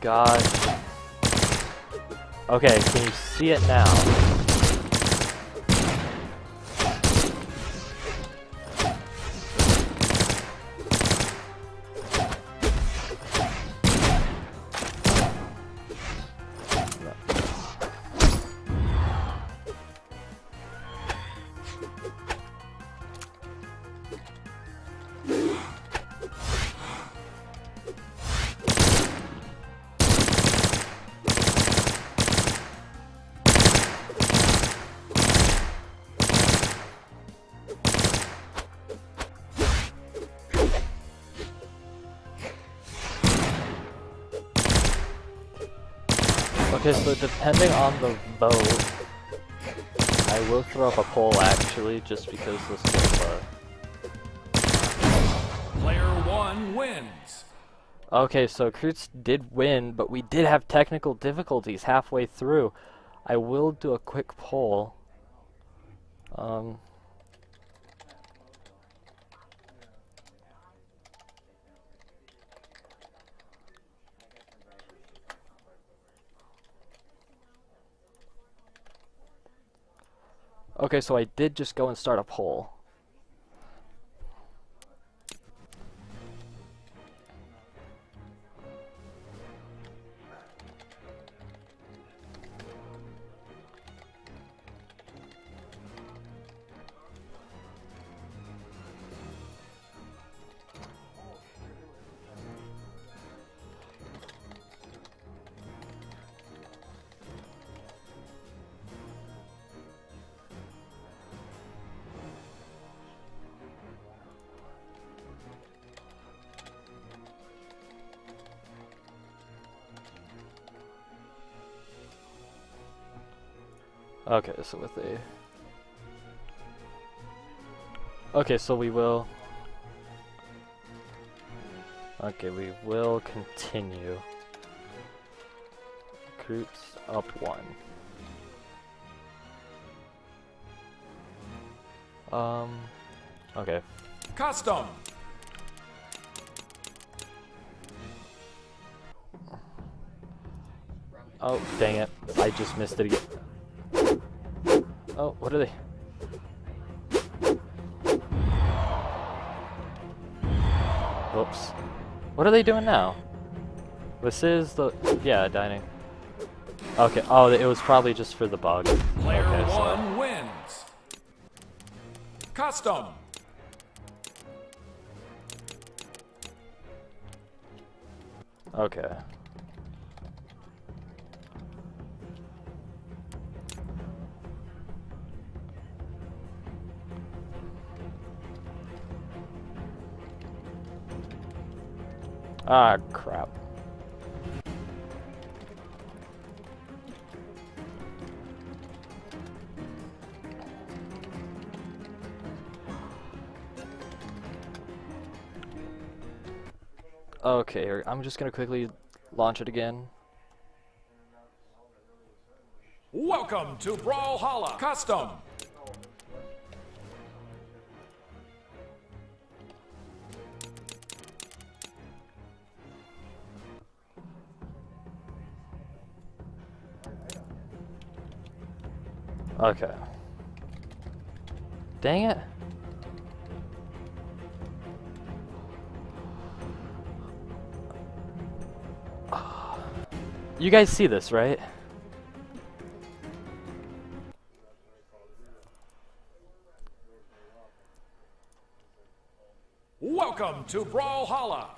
gosh. Okay, can you see it now? Okay, so depending on the vote, I will throw up a poll actually, just because this was Player 1 wins. Okay, so Kurtz did win, but we did have technical difficulties halfway through. I will do a quick poll. Okay, so I did just go and start a poll. Okay, so with a... Okay, so we will... Okay, we will continue. Recruits up 1. Okay. Custom. Oh, dang it. I just missed it again. Oh, what are they? Whoops. What are they doing now? This is the... Yeah, dining. Okay, oh, it was probably just for the bug. Player Okay, 1 wins. Custom. Okay. Ah, crap. Okay, I'm just gonna quickly launch it again. Welcome to BrawlHalla Custom. Okay. Dang it. You guys see this, right? Welcome to BrawlHalla.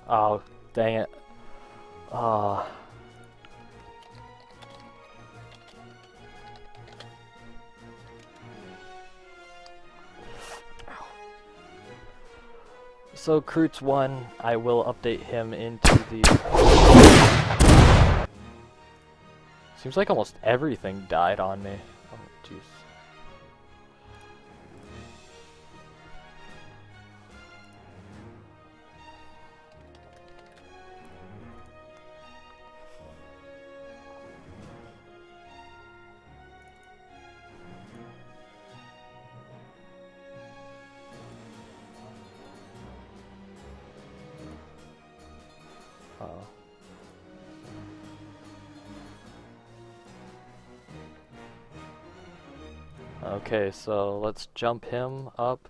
Oh, dang it. Oh. So Kroots 1, I will update him into the... Seems like almost everything died on me. Oh, jeez. Okay, so let's jump him up.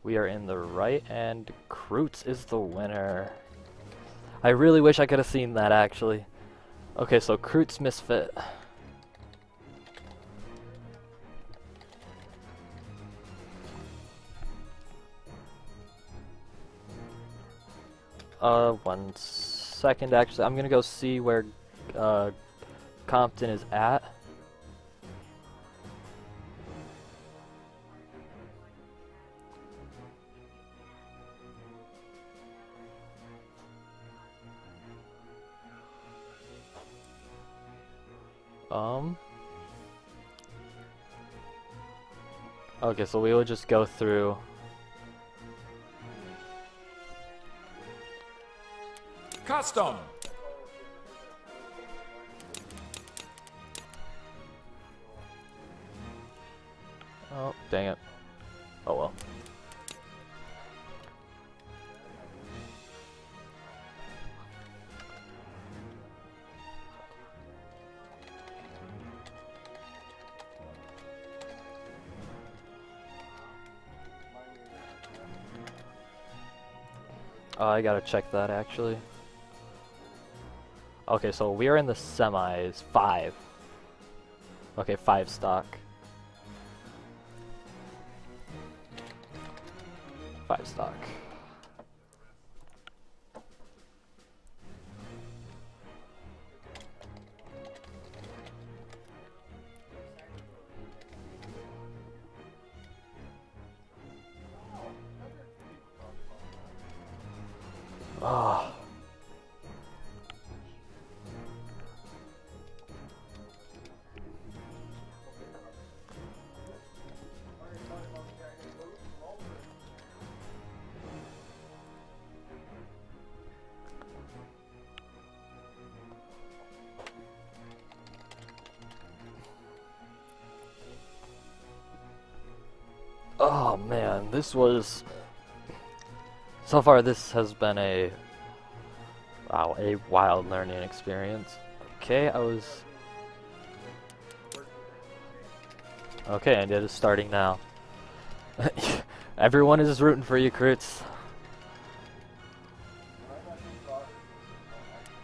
We are in the right, and Kroots is the winner. I really wish I could have seen that, actually. Okay, so Kroots Misfit. One second, actually. I'm gonna go see where Compton is at. Okay, so we will just go through. Custom. Oh, dang it. Oh well. I gotta check that actually. Okay, so we are in the semis. 5. Okay, 5 stock. 5 stock. Ah. Oh man, this was... So far this has been a wild learning experience. Okay, Okay, and it is starting now. Everyone is rooting for you, Kroots.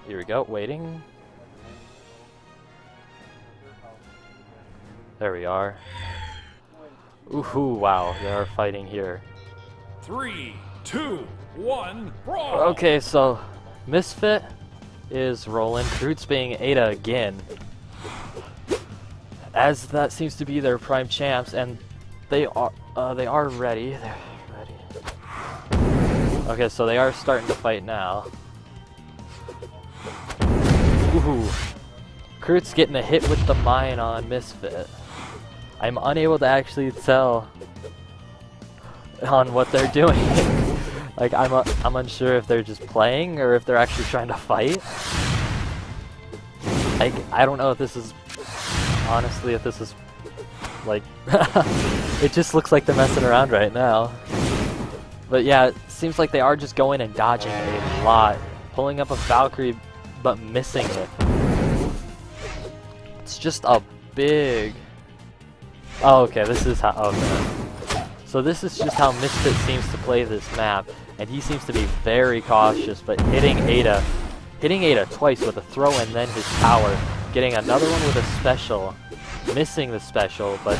Here we go, waiting. There we are. Ooh, wow, they are fighting here. 3, 2, 1, brawl! Okay, so Misfit is rolling, Kroots being Ada again. As that seems to be their prime champs, and they are ready. They're ready. Okay, so they are starting to fight now. Ooh. Kroots getting a hit with the mine on Misfit. I'm unable to actually tell on what they're doing. Like I'm unsure if they're just playing or if they're actually trying to fight. Like I don't know if this is honestly if this is like it just looks like they're messing around right now. But yeah, it seems like they are just going and dodging a lot, pulling up a Valkyrie but missing it. It's just a big... Oh, okay, this is how... Okay. So this is just how Misfit seems to play this map, and he seems to be very cautious, but hitting Ada twice with a throw and then his power, getting another one with a special, missing the special, but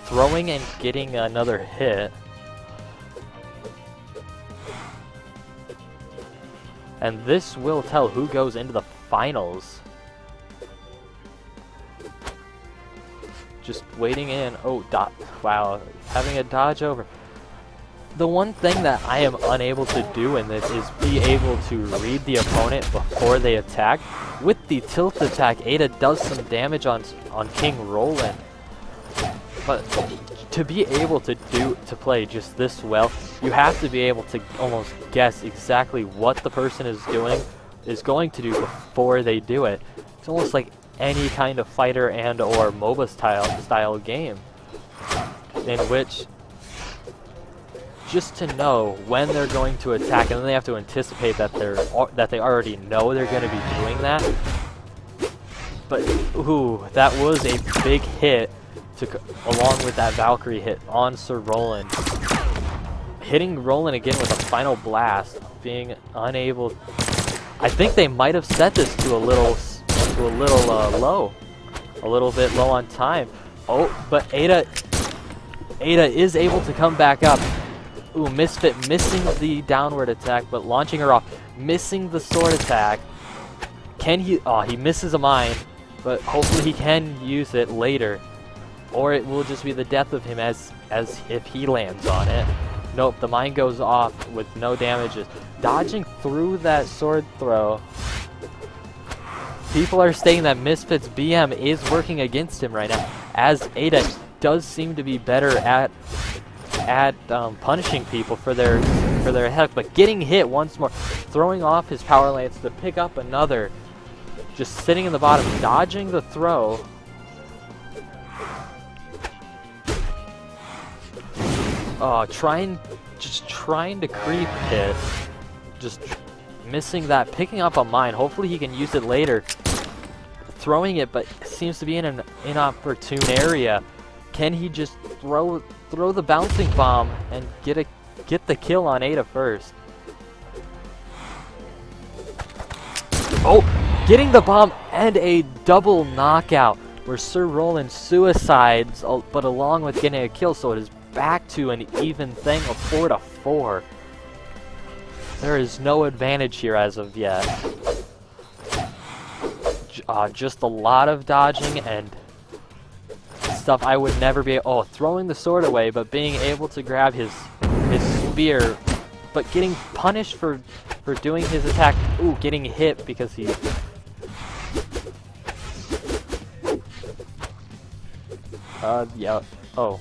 throwing and getting another hit. And this will tell who goes into the finals. Just waiting in. Oh, wow. Having a dodge over. The one thing that I am unable to do in this is be able to read the opponent before they attack. With the tilt attack, Ada does some damage on King Roland. But to be able to play just this well, you have to be able to almost guess exactly what the person is going to do before they do it. It's almost like any kind of fighter and or MOBA style game, in which just to know when they're going to attack, and then they have to anticipate that they already know they're going to be doing that. But ooh, that was a big hit, along with that Valkyrie hit on Sir Roland. Hitting Roland again with a final blast, being unable. I think they might have set this to a little low, a little bit low on time. Oh, but Ada is able to come back up. Ooh, Misfit missing the downward attack, but launching her off, missing the sword attack. Can he? Oh, he misses a mine, but hopefully he can use it later, or it will just be the death of him as if he lands on it. Nope, the mine goes off with no damages. Dodging through that sword throw. People are saying that Misfit's BM is working against him right now, as Ada does seem to be better at punishing people for their heck, but getting hit once more, throwing off his power lance to pick up another, just sitting in the bottom, dodging the throw. Just trying to creep hit, just missing that, picking up a mine. Hopefully he can use it later. Throwing it, but seems to be in an inopportune area. Can he just throw the bouncing bomb and get the kill on Ada first? Oh, getting the bomb and a double knockout where Sir Roland suicides, but along with getting a kill, so it is back to an even thing of 4-4. There is no advantage here as of yet. Just a lot of dodging and stuff I would never be. Oh, throwing the sword away, but being able to grab his spear, but getting punished for doing his attack. Ooh, getting hit because he. Yeah. Oh.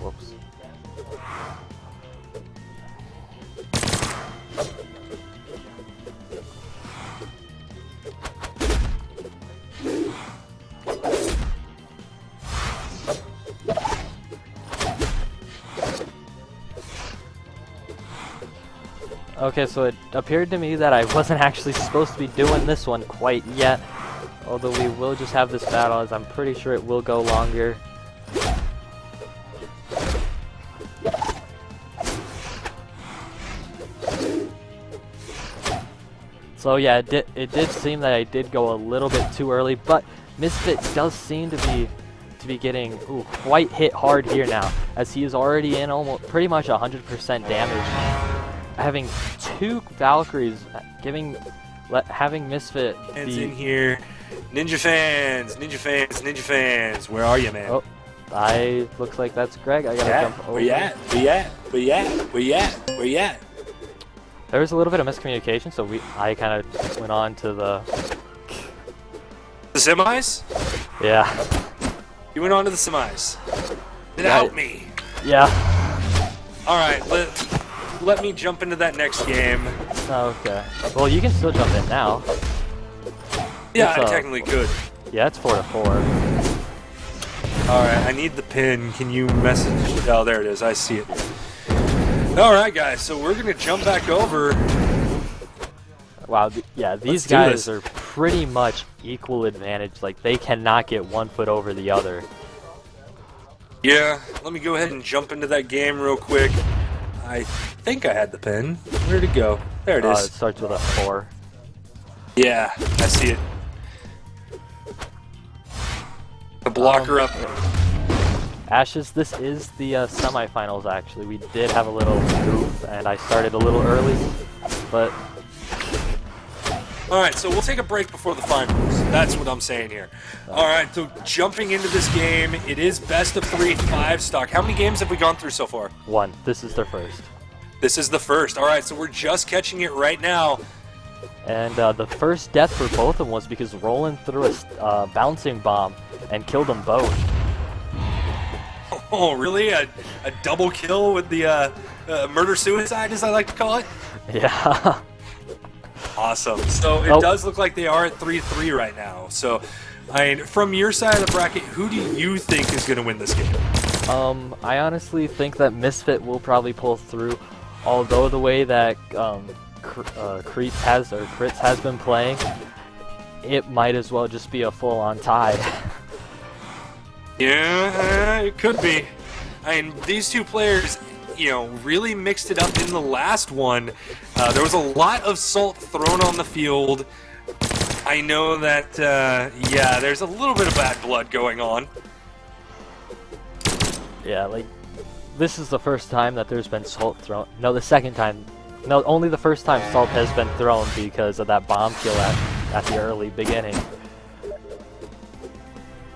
Whoops. Okay, so it appeared to me that I wasn't actually supposed to be doing this one quite yet. Although we will just have this battle, as I'm pretty sure it will go longer. So yeah, it did seem that I did go a little bit too early, but Misfit does seem to be getting quite hit hard here now, as he is already in almost pretty much 100% damage. Having two Valkyries, having Misfit fans in here. Ninja fans, where are you, man? Oh, looks like that's Greg. I gotta jump over. Where you at? There was a little bit of miscommunication, so I kind of went on to the semis? Yeah. You went on to the semis. Then help me. Yeah. Alright, let me jump into that next game. Okay. Well, you can still jump in now. Yeah, I technically could. Yeah, it's 4-4. Alright, I need the pin. Can you message? Oh, there it is. I see it. Alright, guys, so we're going to jump back over. Wow, yeah, these guys are pretty much equal advantage. Like, they cannot get one foot over the other. Yeah, let me go ahead and jump into that game real quick. I think I had the pin. Where'd it go? There it is. It starts with a 4. Yeah, I see it. The blocker up. Ashes, this is the semifinals, actually. We did have a little goof, and I started a little early, but... Alright, so we'll take a break before the finals. That's what I'm saying here. Alright, so jumping into this game, it is best of 3, 5 stock. How many games have we gone through so far? 1. This is their first. This is the first. Alright, so we're just catching it right now. And the first death for both of them was because Roland threw a bouncing bomb and killed them both. Oh, really? A double kill with the murder-suicide, as I like to call it? Yeah. Awesome. So it does look like they are at 3-3 right now. So, I mean, from your side of the bracket, who do you think is going to win this game? I honestly think that Misfit will probably pull through, although the way that Crits has been playing, it might as well just be a full-on tie. Yeah, it could be. I mean, these two players, you know, really mixed it up in the last one. There was a lot of salt thrown on the field. I know that, yeah, there's a little bit of bad blood going on. Yeah, like, this is the first time that there's been salt thrown. No, the second time. No, only the first time salt has been thrown because of that bomb kill at the early beginning.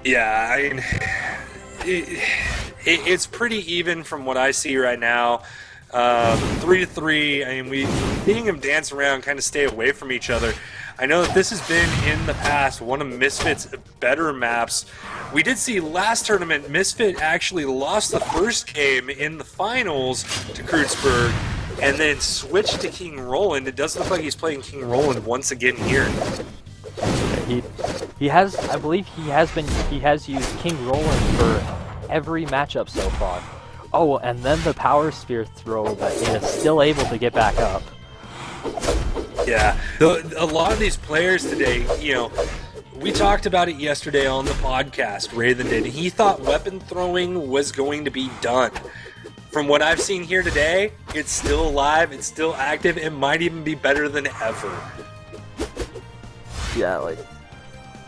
Yeah, I mean, it's pretty even from what I see right now. 3-3. I mean, we seeing them dance around, kind of stay away from each other. I know that this has been in the past one of Misfit's better maps. We did see last tournament Misfit actually lost the first game in the finals to Kreuzberg and then switched to King Roland. It does look like he's playing King Roland once again here. He has, I believe he has used King Roland for every matchup so far. Oh, and then the Power Sphere throw, but he is still able to get back up. Yeah, a lot of these players today, you know, we talked about it yesterday on the podcast, Raven did. He thought weapon throwing was going to be done. From what I've seen here today, it's still alive, it's still active, it might even be better than ever. Yeah, like,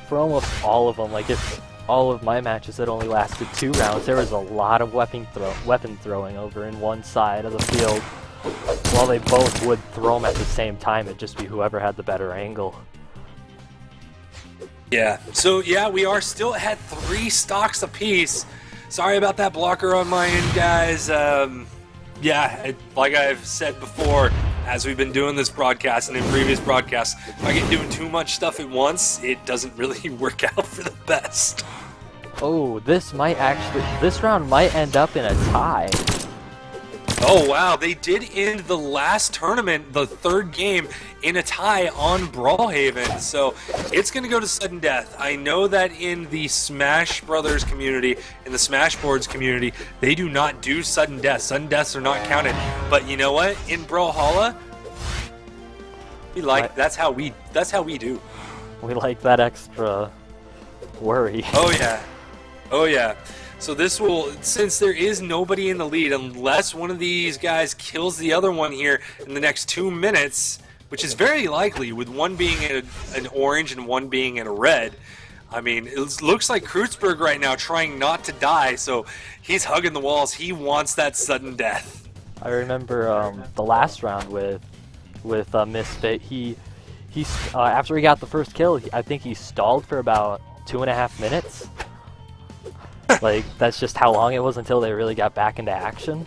for almost all of them, like if all of my matches that only lasted 2 rounds, there was a lot of weapon throwing over in one side of the field. While they both would throw them at the same time, it'd just be whoever had the better angle. Yeah, so yeah, we are still at 3 stocks apiece. Sorry about that blocker on my end, guys. Yeah, like I've said before, as we've been doing this broadcast and in previous broadcasts, if I get doing too much stuff at once, it doesn't really work out for the best. Oh, this round might end up in a tie. Oh wow, they did end the last tournament, the 3rd game, in a tie on Brawlhaven, so it's going to go to sudden death. I know that in the Smash Brothers community, in the Smash Boards community, they do not do sudden deaths. Sudden deaths are not counted. But you know what? In BrawlHalla, that's how we do. We like that extra worry. Oh yeah. Oh yeah. So this will, since there is nobody in the lead, unless one of these guys kills the other one here in the next 2 minutes, which is very likely, with one being an orange and one being in a red. I mean, it looks like Kreuzberg right now trying not to die, so he's hugging the walls. He wants that sudden death. I remember the last round with Misfit. He after he got the first kill, I think he stalled for about 2.5 minutes. Like, that's just how long it was until they really got back into action.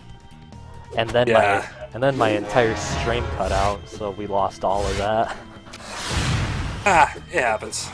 And then my entire stream cut out, so we lost all of that. Ah, it happens.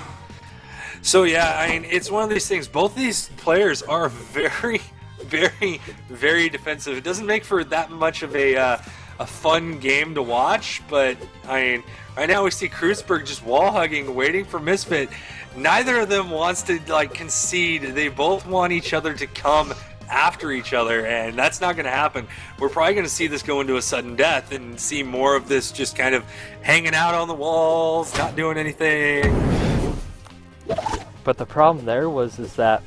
So yeah, I mean, it's one of these things. Both these players are very, very, very defensive. It doesn't make for that much of a fun game to watch, but I mean, right now we see Kreuzberg just wall hugging, waiting for Misfit. Neither of them wants to like concede. They both want each other to come after each other, and that's not going to happen. We're probably going to see this go into a sudden death and see more of this just kind of hanging out on the walls, not doing anything. But the problem there is that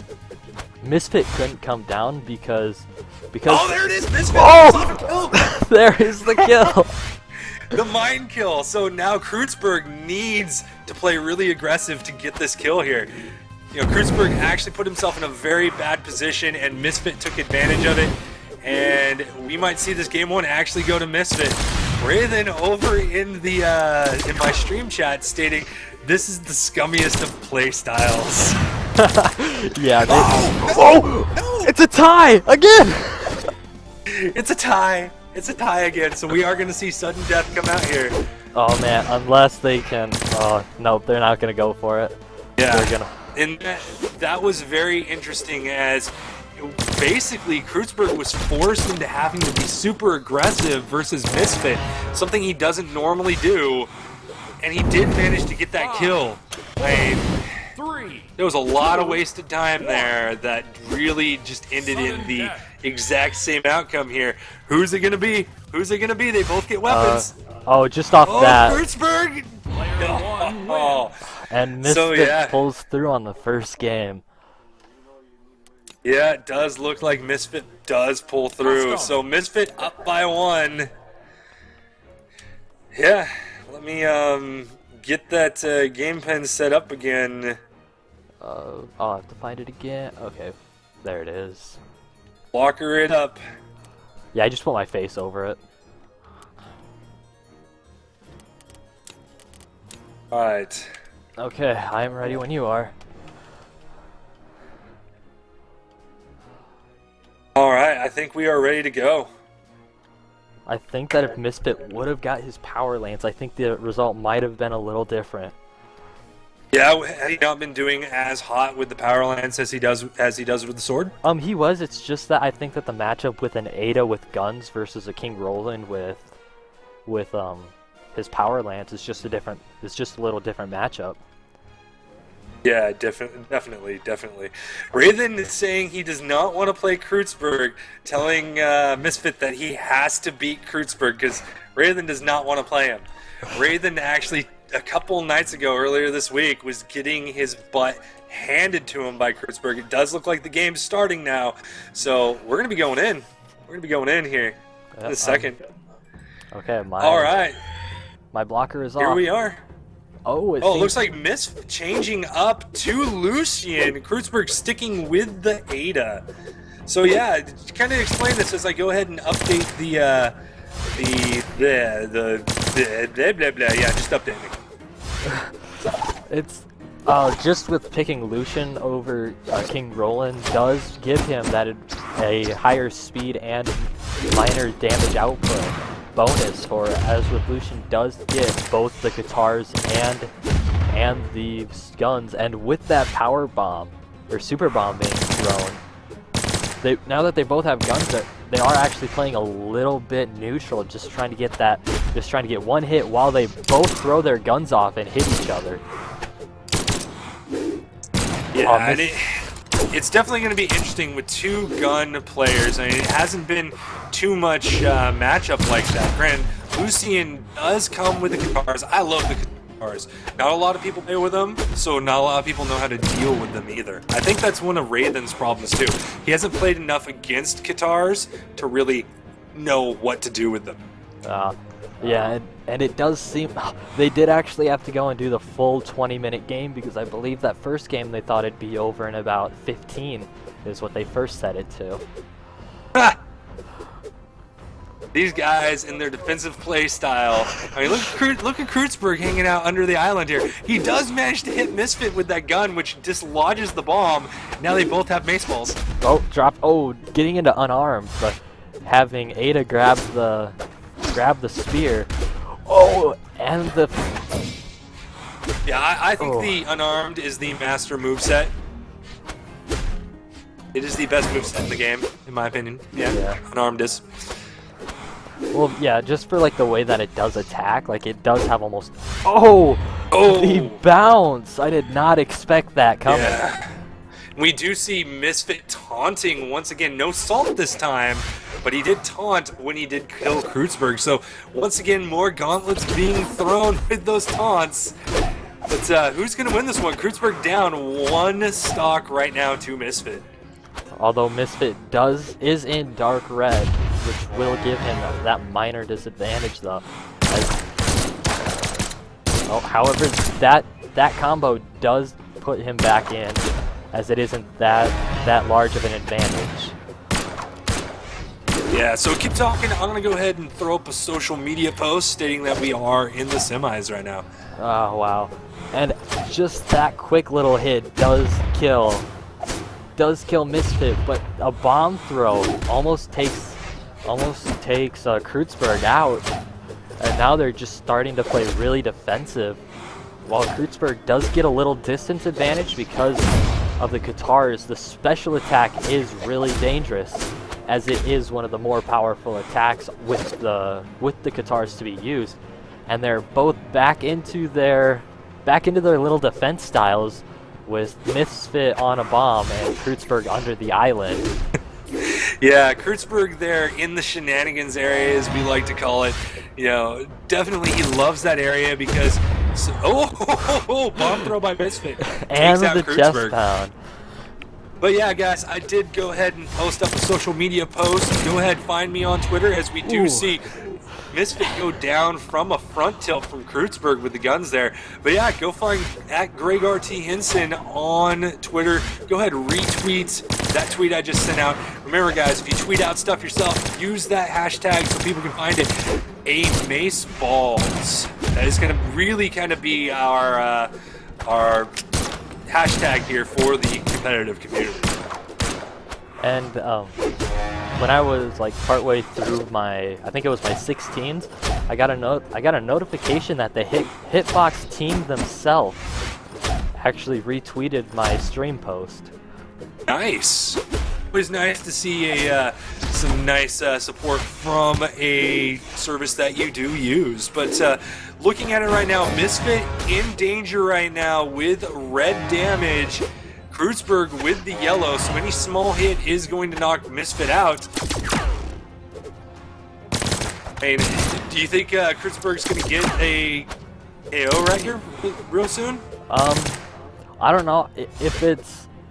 Misfit couldn't come down because oh, there it is, Misfit! Oh! There is the kill! The mind kill. So now Kreuzberg needs to play really aggressive to get this kill here. You know, Kreutzberg actually put himself in a very bad position, and Misfit took advantage of it. And we might see this game one actually go to Misfit. Raven over in the in my stream chat stating, "This is the scummiest of play styles." Yeah. No! It's a tie again. It's a tie. It's a tie again. So we are going to see sudden death come out here. Oh man, unless they can. Nope, they're not gonna go for it. Yeah. They're gonna. And that was very interesting, as basically Kreutzberg was forced into having to be super aggressive versus Misfit, something he doesn't normally do, and he did manage to get that kill. I mean, there was a lot of wasted time there that really just ended in the exact same outcome here. Who's it gonna be? Who's it gonna be? They both get weapons. Just off that. Kreutzberg! Oh. And Misfit pulls through on the first game. Yeah, it does look like Misfit does pull through. So Misfit up by 1. Yeah, let me get that game pen set up again. I'll have to find it again. Okay, there it is. Blocker it up. Yeah, I just put my face over it. Alright. Okay, I am ready when you are. Alright, I think we are ready to go. I think that if Misfit would have got his power lance, I think the result might have been a little different. Yeah, had he not been doing as hot with the power lance as he does with the sword? He was. It's just that I think that the matchup with an Ada with guns versus a King Roland with his power lance is just a little different matchup. Yeah, definitely. Raven is saying he does not want to play Kreutzberg, telling Misfit that he has to beat Kreutzberg because Raven does not want to play him. Raven actually, a couple nights ago, earlier this week, was getting his butt handed to him by Kreutzberg. It does look like the game's starting now, so we're going to be going in. We're going to be going in here in a second. Okay, all right. My blocker is off. Here we are. Oh, it looks like Misfit changing up to Lucian. Kreutzberg sticking with the Ada. So yeah, kind of explain this as I go ahead and update the blah blah blah. Yeah, just updating. It's just with picking Lucian over King Roland does give him that a higher speed and minor damage output bonus for, as with Lucian does get both the guitars and the guns, and with that power bomb or super bomb being thrown, now that they both have guns, they are actually playing a little bit neutral, just trying to get one hit while they both throw their guns off and hit each other. Yeah, and it's definitely going to be interesting with two gun players. I mean, it hasn't been too much matchup like that. Granted, Lucian does come with the guitars. I love the guitars. Not a lot of people play with them, so not a lot of people know how to deal with them either. I think that's one of Raven's problems too. He hasn't played enough against guitars to really know what to do with them. Yeah, and it does seem they did actually have to go and do the full 20-minute game, because I believe that first game they thought it'd be over in about 15 is what they first set it to. These guys in their defensive play style. I mean, look at Kreutzberg hanging out under the island here. He does manage to hit Misfit with that gun, which dislodges the bomb. Now they both have mace balls. Getting into unarmed, but having Ada grab the spear. And the... Yeah, I think the unarmed is the master moveset. It is the best moveset in the game, in my opinion. Yeah. Unarmed is. Well, yeah, just for like the way that it does attack, like it does have almost... The bounce! I did not expect that coming. Yeah. We do see Misfit taunting once again. No salt this time, but he did taunt when he did kill Kreutzberg. So once again, more gauntlets being thrown with those taunts. But who's going to win this one? Kreutzberg down 1 stock right now to Misfit. Although Misfit is in dark red, which will give him that minor disadvantage though. However, that combo does put him back in as it isn't that large of an advantage. Yeah, so keep talking. I'm going to go ahead and throw up a social media post stating that we are in the semis right now. Oh, wow. And just that quick little hit does kill Misfit, but a bomb throw almost takes Kreutzberg out. And now they're just starting to play really defensive. While Kreutzberg does get a little distance advantage because of the Katars, the special attack is really dangerous, as it is one of the more powerful attacks with the Katars to be used. And they're both back into their little defense styles, with Misfit on a bomb and Kreutzberg under the island. Yeah, Kreutzberg there in the shenanigans area, as we like to call it. You know, definitely he loves that area because... bomb throw by Misfit. And Takes out the Kreutzberg. chest pound. But yeah, guys, I did go ahead and post up a social media post. Go ahead, find me on Twitter, as we do see Misfit go down from a front tilt from Kreutzberg with the guns there. But yeah, go find at GregRT on Twitter. Go ahead, retweet that tweet I just sent out. Remember, guys, if you tweet out stuff yourself, use that hashtag so people can find it. A Mace Balls. That is going to really kind of be our hashtag here for the competitive community. And when I was like partway through I think it was my 16s, I got a notification that the Hitbox team themselves actually retweeted my stream post. Nice. It was nice to see some nice support from a service that you do use. But looking at it right now, Misfit in danger right now with red damage. Kreutzberg with the yellow, so any small hit is going to knock Misfit out. And do you think Kreutzberg's going to get a KO right here real soon? I don't know.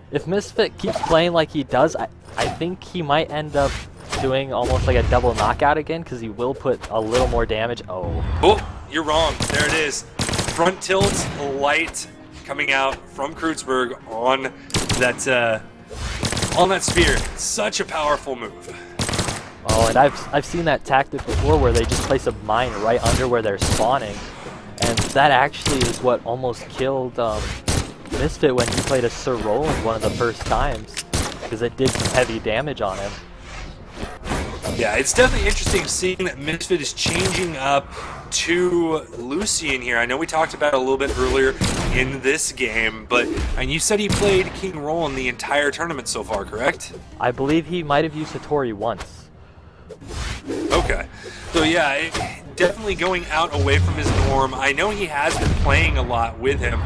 If Misfit keeps playing like he does, I think he might end up doing almost like a double knockout again, because he will put a little more damage. Oh, you're wrong. There it is. Front tilt, light, coming out from Kreutzberg on that spear. Such a powerful move. Oh, and I've seen that tactic before where they just place a mine right under where they're spawning, and that actually is what almost killed Misfit when he played a Sir Roland one of the first times, because it did some heavy damage on him. Yeah, it's definitely interesting seeing that Misfit is changing up to Lucian here. I know we talked about it a little bit earlier in this game, and you said he played King Roland the entire tournament so far, correct? I believe he might have used Hattori once. Okay. So yeah, definitely going out away from his norm. I know he has been playing a lot with him,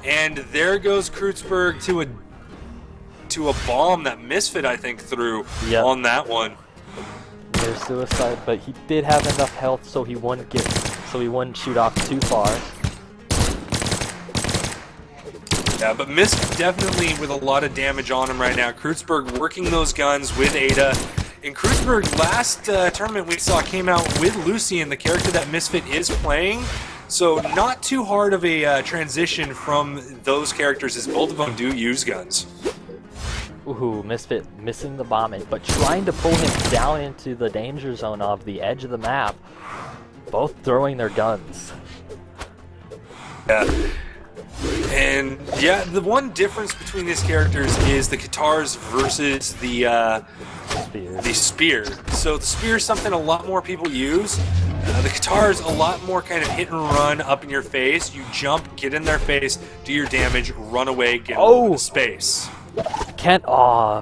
and there goes Kreutzberg to a bomb that Misfit, I think, threw on that one. There's suicide, but he did have enough health so he wouldn't shoot off too far. Yeah, but Misfit definitely with a lot of damage on him right now. Kreutzberg working those guns with Ada. And Kreutzberg last tournament we saw came out with Lucian, the character that Misfit is playing. So not too hard of a transition from those characters, as both of them do use guns. Ooh, Misfit missing the bomb, but trying to pull him down into the danger zone of the edge of the map. Both throwing their guns. Yeah. And yeah, the one difference between these characters is the Katars versus the spear. So the spear is something a lot more people use. The Katar is a lot more kind of hit and run, up in your face. You jump, get in their face, do your damage, run away, get into space.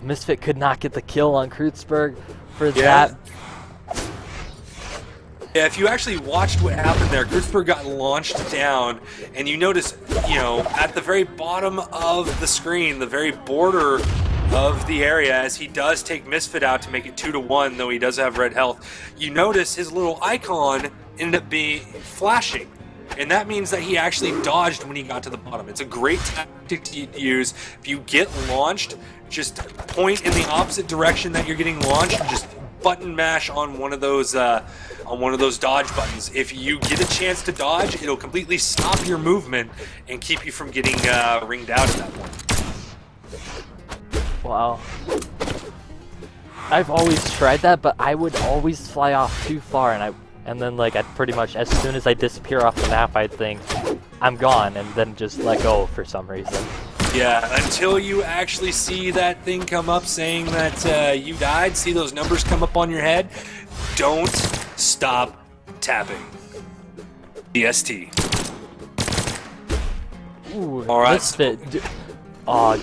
Misfit could not get the kill on Kreutzberg for that. Yeah, if you actually watched what happened there, Kreutzberg got launched down, and you notice, at the very bottom of the screen, the very border of the area, as he does take Misfit out to make it 2-1, though he does have red health, you notice his little icon ended up being flashing. And that means that he actually dodged when he got to the bottom. It's a great tactic to use. If you get launched, just point in the opposite direction that you're getting launched, and just button mash on one of those dodge buttons. If you get a chance to dodge, it'll completely stop your movement and keep you from getting ringed out at that point. Wow. I've always tried that, but I would always fly off too far, and then like I'd pretty much, as soon as I disappear off the map, I'd think I'm gone, and then just let go for some reason. Yeah, until you actually see that thing come up saying that you died, see those numbers come up on your head, don't stop tapping. DST. Ooh, all right. Misfit.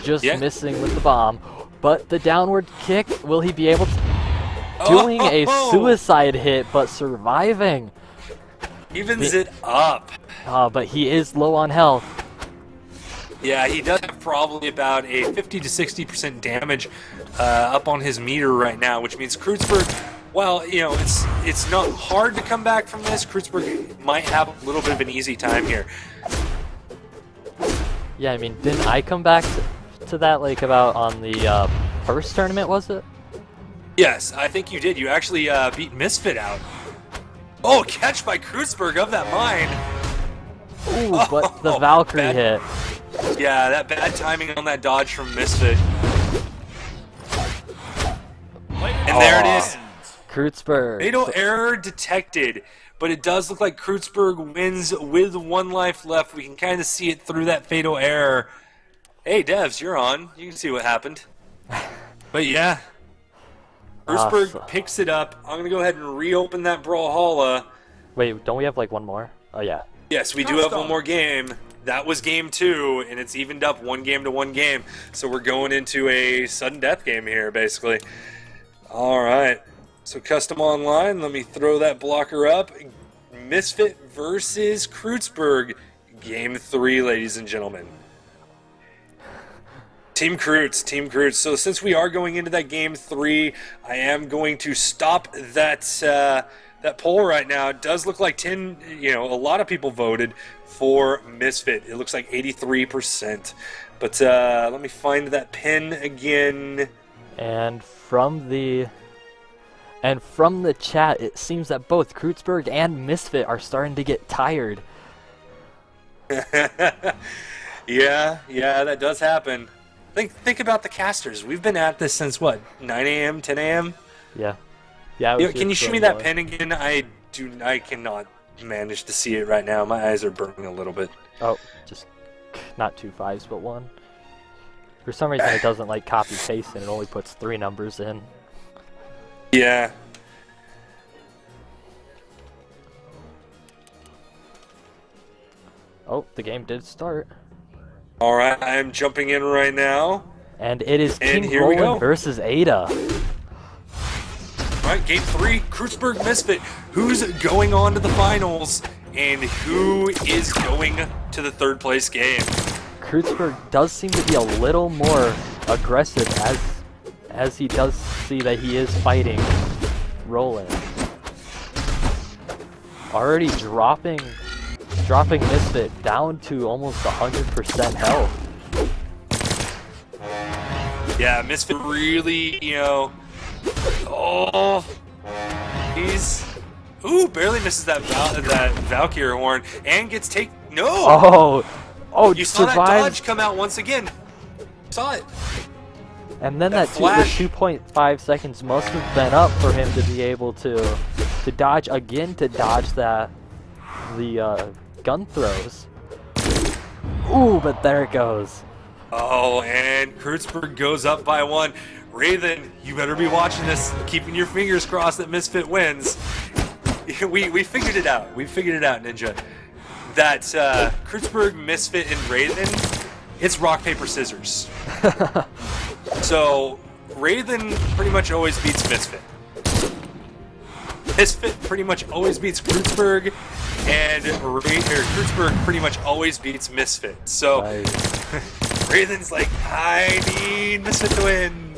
Just missing with the bomb. But the downward kick, will he be able to... Doing a suicide hit, but surviving. Evens it up. But he is low on health. Yeah, he does have probably about a 50 to 60% damage up on his meter right now, which means Kreutzberg, well, you know, it's not hard to come back from this. Kreutzberg might have a little bit of an easy time here. Yeah, I mean, didn't I come back to that, like, about on the first tournament, was it? Yes, I think you did. You actually beat Misfit out. Oh, catch by Kreutzberg of that mine. Ooh, but the Valkyrie hit. Yeah, that bad timing on that dodge from Misfit. And there it is. Kreutzberg. Fatal error detected, but it does look like Kreutzberg wins with 1 life left. We can kind of see it through that fatal error. Hey, Devs, you're on. You can see what happened. But yeah, Kreutzberg picks it up. I'm going to go ahead and reopen that BrawlHalla. Wait, don't we have like one more? Oh, yeah. Yes, we do have one more game. That was game 2, and it's evened up 1 game to 1 game. So we're going into a sudden death game here, basically. All right. So custom online, let me throw that blocker up. Misfit versus Kreutzberg. Game 3, ladies and gentlemen. Team Kreutz, Team Kreutz. So since we are going into that game 3, I am going to stop that that poll right now. It does look like a lot of people voted for Misfit. It looks like 83%. But let me find that pin again. And from the chat, it seems that both Kreutzberg and Misfit are starting to get tired. Yeah, that does happen. Think about the casters. We've been at this since what, 9 a.m., 10 a.m.? Yeah. Can you show me that pin again? I cannot manage to see it right now. My eyes are burning a little bit. Oh, just not 2 5s, but 1. For some reason, it doesn't like copy paste, and it only puts 3 numbers in. Yeah. Oh, the game did start. All right, I'm jumping in right now. And it is And King here we go. Roland versus Ada. All right, game 3, Kreutzberg Misfit. Who's going on to the finals, and who is going to the 3rd place game? Kreutzberg does seem to be a little more aggressive as he does see that he is fighting Roland. Already dropping Misfit down to almost 100% health. Yeah, Misfit really, barely misses that Valkyrie horn and gets Oh, you saw that dodge come out once again. Saw it. And then That the flash. 2.5 seconds must have been up for him to be able to dodge again, to dodge the gun throws. Ooh, but there it goes. Oh, and Kreutzberg goes up by 1. Raven, you better be watching this, keeping your fingers crossed that Misfit wins. We figured it out. We figured it out, Ninja. That Kreutzberg, Misfit, and Raven, it's rock, paper, scissors. So, Raven pretty much always beats Misfit. Misfit pretty much always beats Kreutzberg, and Kreutzberg pretty much always beats Misfit. So, Raven's like, I need Misfit to win.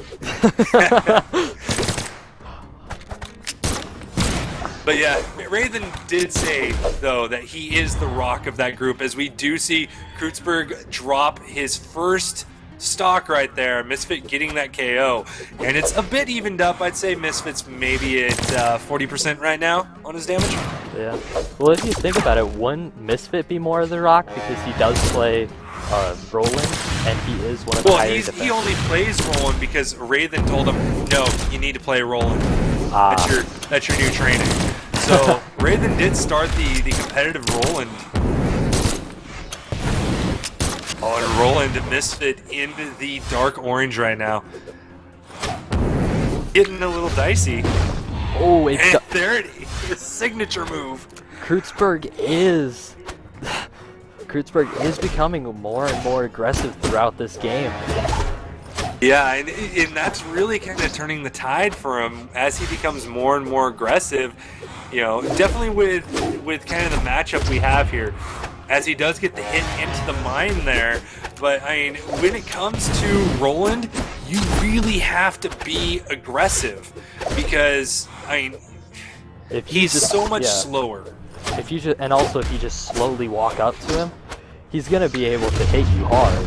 But yeah, Raven did say, though, that he is the rock of that group, as we do see Kreutzberg drop his first stock right there, Misfit getting that KO. And it's a bit evened up. I'd say Misfit's maybe at 40% right now on his damage. Yeah. Well, if you think about it, wouldn't Misfit be more of the rock because he does play Roland, and he is one of the higher he defenders. only plays Roland because Raven told him, no, you need to play Roland. That's your new training. So Raven did start the competitive Roland. Oh, and Roland Misfit into the dark orange right now. Getting a little dicey. Oh, it's And there it is, the signature move. Kreutzberg is becoming more and more aggressive throughout this game. Yeah, and that's really kind of turning the tide for him as he becomes more and more aggressive. You know, definitely with kind of the matchup we have here, as he does get the hit into the mine there. But I mean, when it comes to Roland, you really have to be aggressive because I mean, If he's so much slower. If you just, and also if you just slowly walk up to him, he's gonna be able to hit you hard.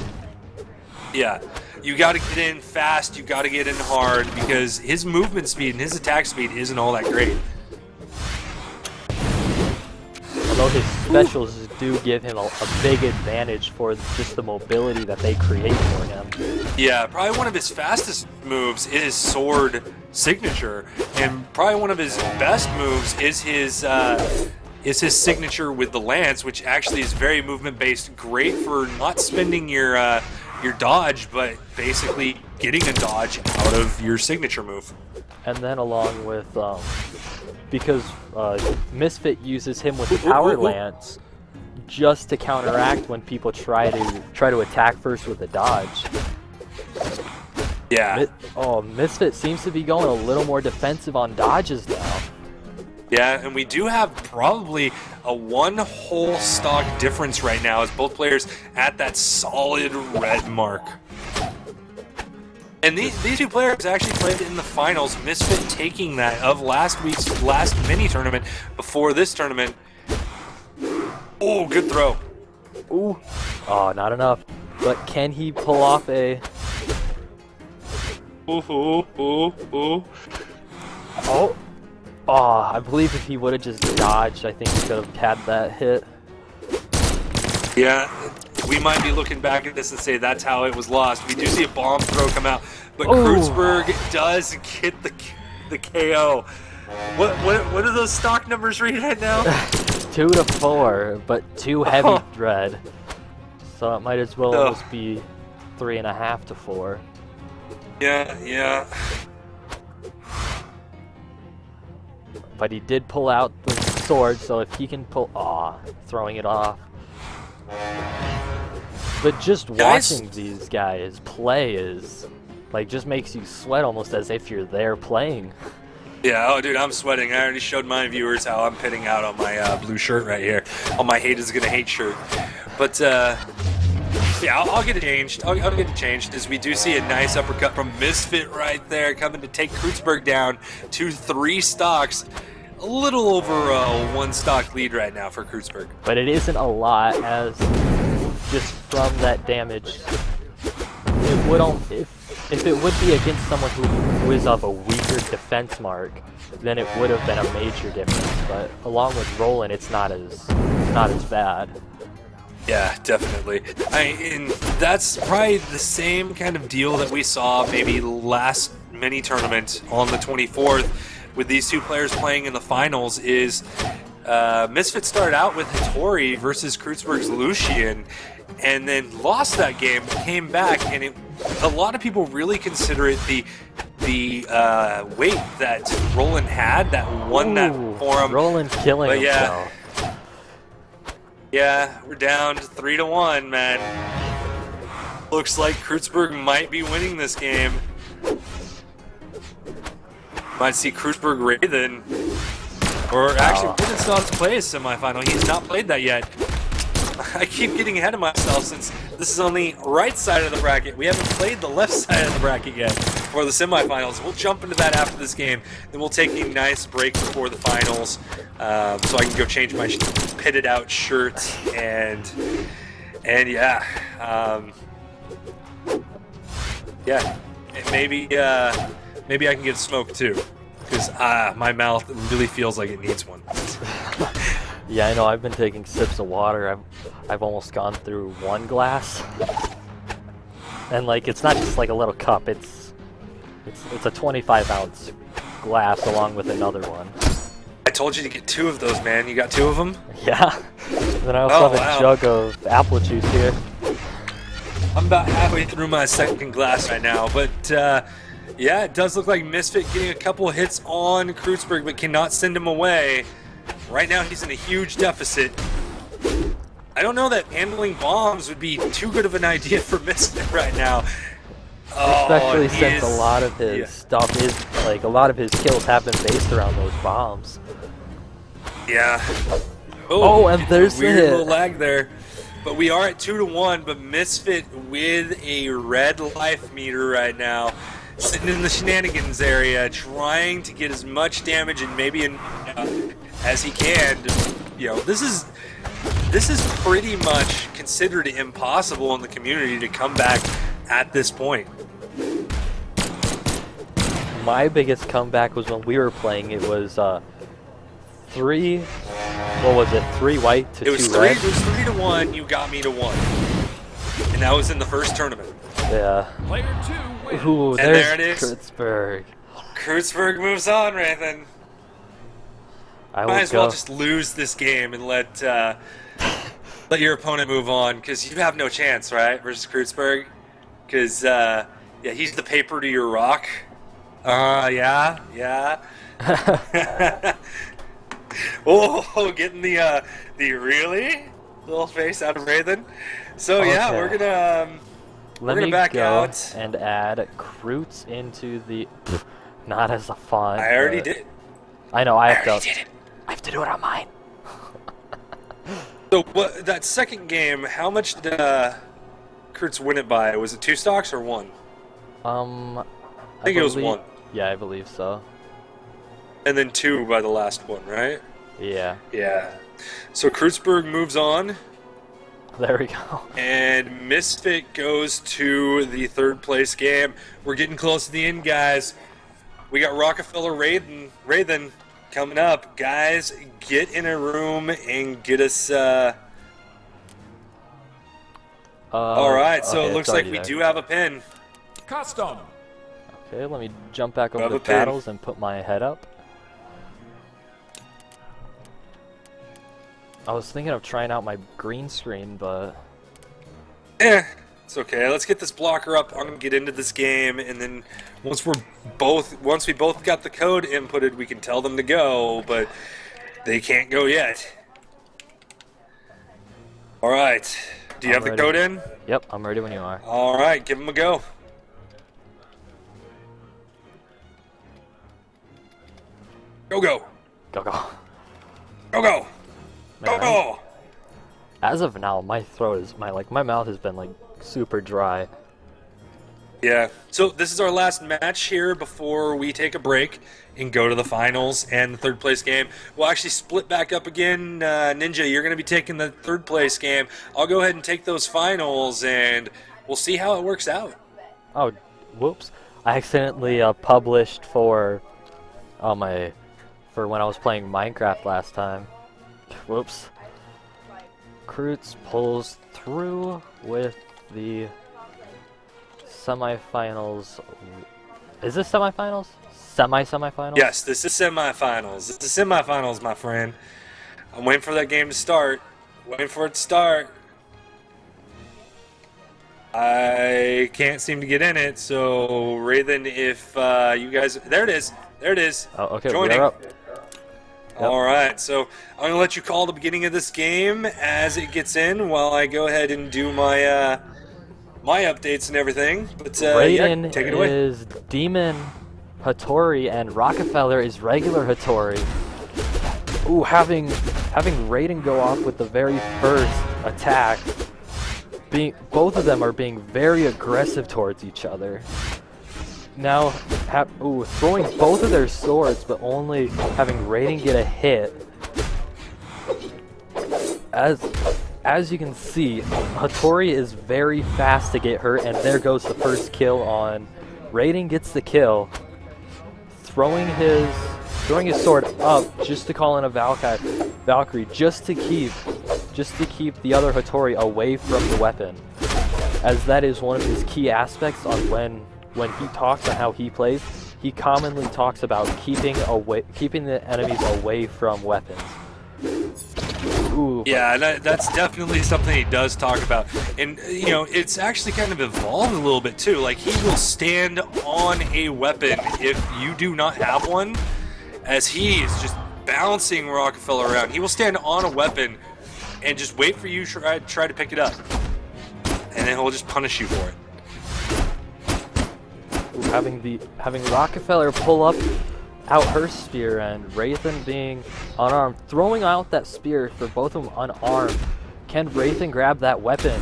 Yeah, you got to get in fast. You got to get in hard because his movement speed and his attack speed isn't all that great. Although his specials do give him a big advantage for just the mobility that they create for him. Yeah, probably one of his fastest moves is sword signature, and probably one of his best moves is his signature with the lance, which actually is very movement based, great for not spending your dodge, but basically getting a dodge out of your signature move. And then along with because Misfit uses him with the power lance just to counteract when people try to attack first with a dodge. Yeah. Misfit seems to be going a little more defensive on dodges now. Yeah, and we do have probably a one whole stock difference right now as both players at that solid red mark. And these two players actually played in the finals, Misfit taking that of last week's last mini tournament before this tournament. Oh, good throw. Ooh. Oh, not enough. But can he pull off a... Oh, I believe if he would have just dodged, I think he could have had that hit. Yeah, we might be looking back at this and say that's how it was lost. We do see a bomb throw come out, but Kreutzberg does get the KO. What are those stock numbers read right now? 2 to 4, but 2 heavy dread. So it might as well almost be 3.5 to 4. Yeah. But he did pull out the sword, so if he can pull... throwing it off. But just watching these guys play is... like, just makes you sweat almost as if you're there playing. Yeah, dude, I'm sweating. I already showed my viewers how I'm pitting out on my blue shirt right here. On my hate is gonna hate shirt. But, yeah, I'll get it changed. I'll get it changed as we do see a nice uppercut from Misfit right there coming to take Kreutzberg down to 3 stocks. A little over a 1 stock lead right now for Kreutzberg. But it isn't a lot, as just from that damage, it would if it would be against someone who is of a weaker defense mark, then it would have been a major difference. But along with Roland, it's not as bad. Yeah, definitely. And that's probably the same kind of deal that we saw maybe last mini tournament on the 24th with these two players playing in the finals is Misfit started out with Hattori versus Kreutzberg's Lucian and then lost that game, came back, and a lot of people really consider it the weight that Roland had that won that for him. Roland killing himself. Yeah, we're down 3 to 1, man. Looks like Kreutzberg might be winning this game. Might see Kreutzberg Raven. Or actually, Woodenstone's play a semifinal. He's not played that yet. I keep getting ahead of myself since this is on the right side of the bracket. We haven't played the left side of the bracket yet for the semifinals. We'll jump into that after this game. Then we'll take a nice break before the finals so I can go change my pitted out shirt and yeah. Yeah, and maybe I can get smoked too, because my mouth really feels like it needs one. Yeah, I know. I've been taking sips of water. I've almost gone through one glass, and like it's not just like a little cup. It's a 25-ounce glass along with another one. I told you to get 2 of those, man. You got 2 of them? Yeah. Then I also have a jug of apple juice here. I'm about halfway through my second glass right now, but yeah, it does look like Misfit getting a couple of hits on Kreutzberg, but cannot send him away. Right now, he's in a huge deficit. I don't know that handling bombs would be too good of an idea for Misfit right now. Especially since a lot of his stuff is, like, a lot of his kills have been based around those bombs. Yeah. Oh, and there's the weird hit. little lag there. But we are at 2-1, but Misfit with a red life meter right now. Sitting in the shenanigans area, trying to get as much damage and maybe as he can. You know, this is pretty much considered impossible in the community to come back at this point. My biggest comeback was when we were playing. It was 3. What was it? 3 white to 2 red. It was 3-1. You got me to 1, and that was in the first tournament. Yeah. Player 2 wins. Ooh, And there's there it is. Kreutzberg. Kreutzberg moves on, Rathan. Might as well just lose this game and let your opponent move on, because you have no chance, right, versus Kreutzberg? Because yeah, he's the paper to your rock. Yeah. Oh, getting the really little face out of Rathan. So yeah, Okay. we're gonna back out and add Kreutz into the not as a font. I already did. I know. I have already did it. I have to do it on mine. So what? That second game, how much did Kreutz win it by? Was it 2 stocks or 1? I think it was 1. Yeah, I believe so. And then 2 by the last one, right? Yeah. Yeah. So Kreutzberg moves on, There we go. and Misfit goes to the 3rd place game. We're getting close to the end, guys. We got Rockefeller Rathan coming up. Guys, get in a room and get us... All right, so okay, it looks it's like already we there. do have a pin. Custom. Okay, let me jump back over Grab the a pin. battles and put my head up. I was thinking of trying out my green screen, but It's okay. Let's get this blocker up. I'm gonna get into this game, and then once we both got the code inputted, we can tell them to go, but they can't go yet. All right. Do you have the ready. code in? Yep, I'm ready when you are. All right, give them a go. Go. Go, go. Go. Man, Go. as of now, my throat is my mouth has been like super dry. Yeah. So this is our last match here before we take a break and go to the finals and the 3rd place game. We'll actually split back up again. Ninja, you're going to be taking the 3rd place game. I'll go ahead and take those finals, and we'll see how it works out. Oh, whoops! I accidentally published for when I was playing Minecraft last time. Whoops. Kreutz pulls through with the semifinals. Is this semifinals? Semifinals? Yes, this is semifinals. This is semifinals, my friend. I'm waiting for that game to start. Waiting for it to start. I can't seem to get in it, so Rathan, if you guys... There it is. There it is. Oh, okay, Joining. we're up. Yep. All right, so I'm going to let you call the beginning of this game as it gets in while I go ahead and do my my updates and everything. But Raiden yeah, take it away. is Demon Hattori and Rockefeller is regular Hattori. Ooh, having Raiden go off with the very first attack, both of them are being very aggressive towards each other. Now, throwing both of their swords, but only having Raiden get a hit. As you can see, Hattori is very fast to get hurt, and there goes the first kill on. Raiden gets the kill, throwing his sword up just to call in a Valkyrie. Valkyrie just to keep the other Hattori away from the weapon, as that is one of his key aspects on when he talks on how he plays. He commonly talks about keeping the enemies away from weapons. Ooh, yeah, that's definitely something he does talk about. And, you know, it's actually kind of evolved a little bit, too. Like, he will stand on a weapon if you do not have one, as he is just bouncing Rockefeller around. He will stand on a weapon and just wait for you to try to pick it up. And then he'll just punish you for it. Ooh, having Rockefeller pull out her spear and Wraithen being unarmed, throwing out that spear for both of them unarmed. Can Wraithen grab that weapon?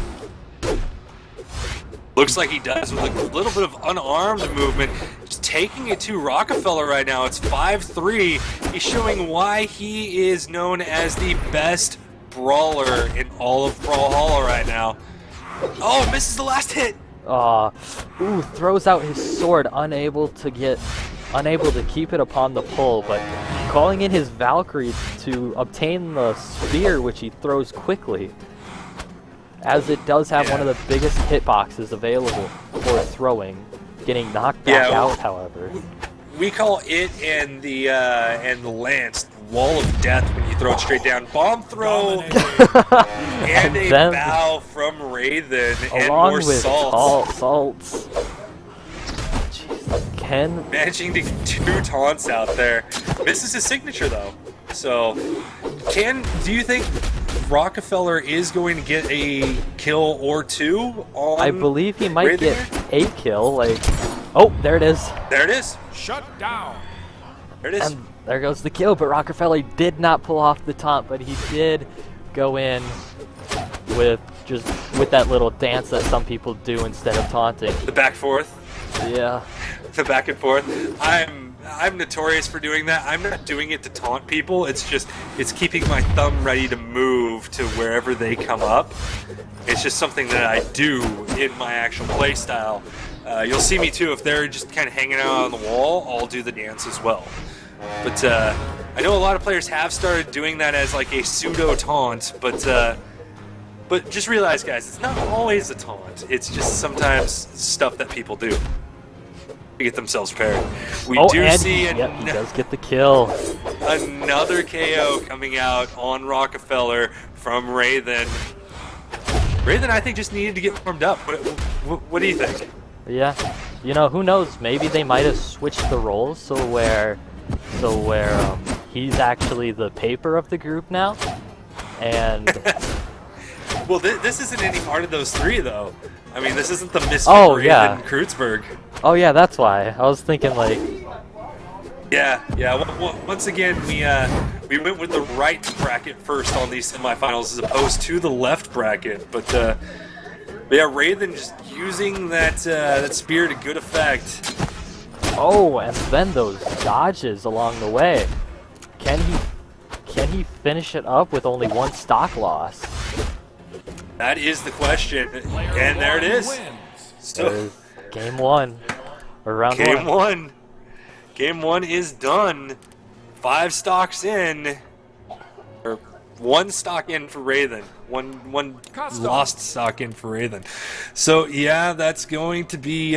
Looks like he does with a little bit of unarmed movement. Just taking it to Rockefeller right now. It's 5-3. He's showing why he is known as the best brawler in all of BrawlHalla right now. Oh, misses the last hit. Ooh, throws out his sword, unable to keep it upon the pull, but calling in his Valkyrie to obtain the spear, which he throws quickly, as it does have one of the biggest hitboxes available for throwing, getting knocked back out, however. We call it and the lance wall of death when you throw it straight down. Bomb throw and a bow from Wraithen and along more with salts. Ken managing to get 2 taunts out there. Misses his signature though. So, do you think Rockefeller is going to get a kill or 2 on I believe he might Wraithen get a kill, like... Oh, there it is. There it is. Shut down. There it is. And there goes the kill, but Rockefeller did not pull off the taunt, but he did go in with that little dance that some people do instead of taunting. The back forth. Yeah. The back and forth. I'm notorious for doing that. I'm not doing it to taunt people. It's keeping my thumb ready to move to wherever they come up. It's just something that I do in my actual play style. You'll see me too if they're just kind of hanging out on the wall. I'll do the dance as well. But I know a lot of players have started doing that as like a pseudo taunt. But just realize, guys, it's not always a taunt. It's just sometimes stuff that people do to get themselves prepared. We do see he does get the kill. Another KO coming out on Rockefeller from Wraithen. Wraithen, I think, just needed to get warmed up. What do you think? Yeah, you know, who knows? Maybe they might have switched the roles so where he's actually the paper of the group now, and. Well, this isn't any part of those 3, though. I mean, this isn't the Misfit yeah. Kreutzberg. Oh yeah, that's why. I was thinking like... Yeah. Once again, we went with the right bracket first on these semifinals as opposed to the left bracket. But yeah, Wraithen just using that spear to good effect. Oh, and then those dodges along the way. Can he finish it up with only 1 stock loss? That is the question, and there it is. So, game 1, or round 1. Game 1. Game 1 is done. 5 stocks in, or 1 stock in for Wraithen. One lost stock in for Wraithen. So yeah, that's going to be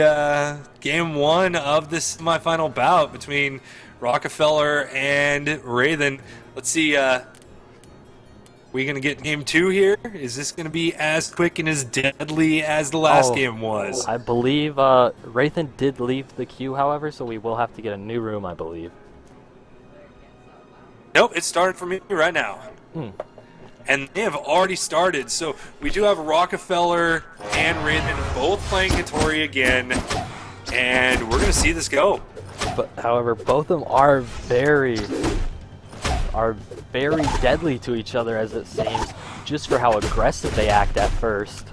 game 1 of this semifinal bout between Rockefeller and Wraithen. Let's see. We gonna get game 2 here? Is this gonna be as quick and as deadly as the last game was? I believe Wraithen did leave the queue, however, so we will have to get a new room, I believe. Nope, it started for me right now. And they have already started, so we do have Rockefeller and Wraithen both playing Hattori again, and we're gonna see this go. But however, both of them are very deadly to each other, as it seems, just for how aggressive they act at first.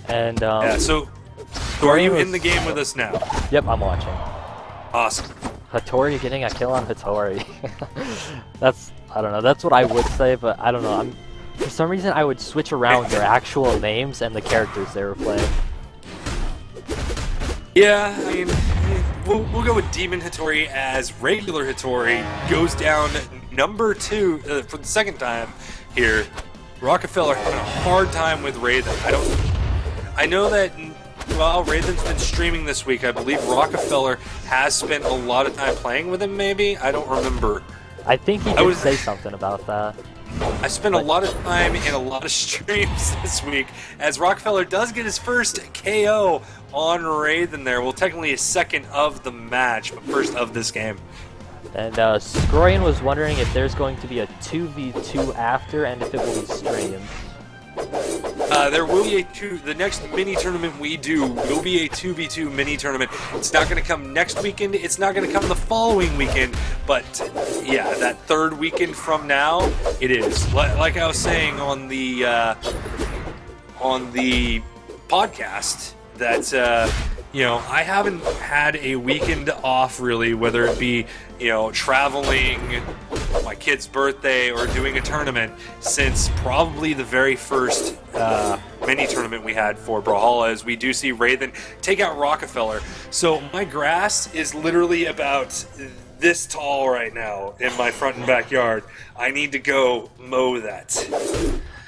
And yeah, so are you in the game with us now? Yep, I'm watching. Awesome. Hattori getting a kill on Hattori. I don't know, that's what I would say, but I don't know. For some reason, I would switch around their actual names and the characters they were playing. Yeah, I mean, we'll go with Demon Hattori as regular Hattori goes down number 2 for the second time here. Rockefeller having a hard time with Raven. I know that, well, Raven's been streaming this week. I believe Rockefeller has spent a lot of time playing with him, maybe? I don't remember. I think he did say something about that. I spent a lot of time in a lot of streams this week, as Rockefeller does get his first KO on Raven there. Well, technically his second of the match, but first of this game. And Scroyan was wondering if there's going to be a 2v2 after, and if it will be streamed. There will be the next mini tournament we do will be a 2v2 mini tournament. It's not going to come next weekend. It's not going to come the following weekend. But yeah, that third weekend from now, it is. Like I was saying on the podcast, that you know, I haven't had a weekend off really, whether it be, you know, traveling, my kid's birthday, or doing a tournament, since probably the very first mini tournament we had for BrawlHalla, as we do see Raven take out Rockefeller. So my grass is literally about this tall right now in my front and backyard. I need to go mow that.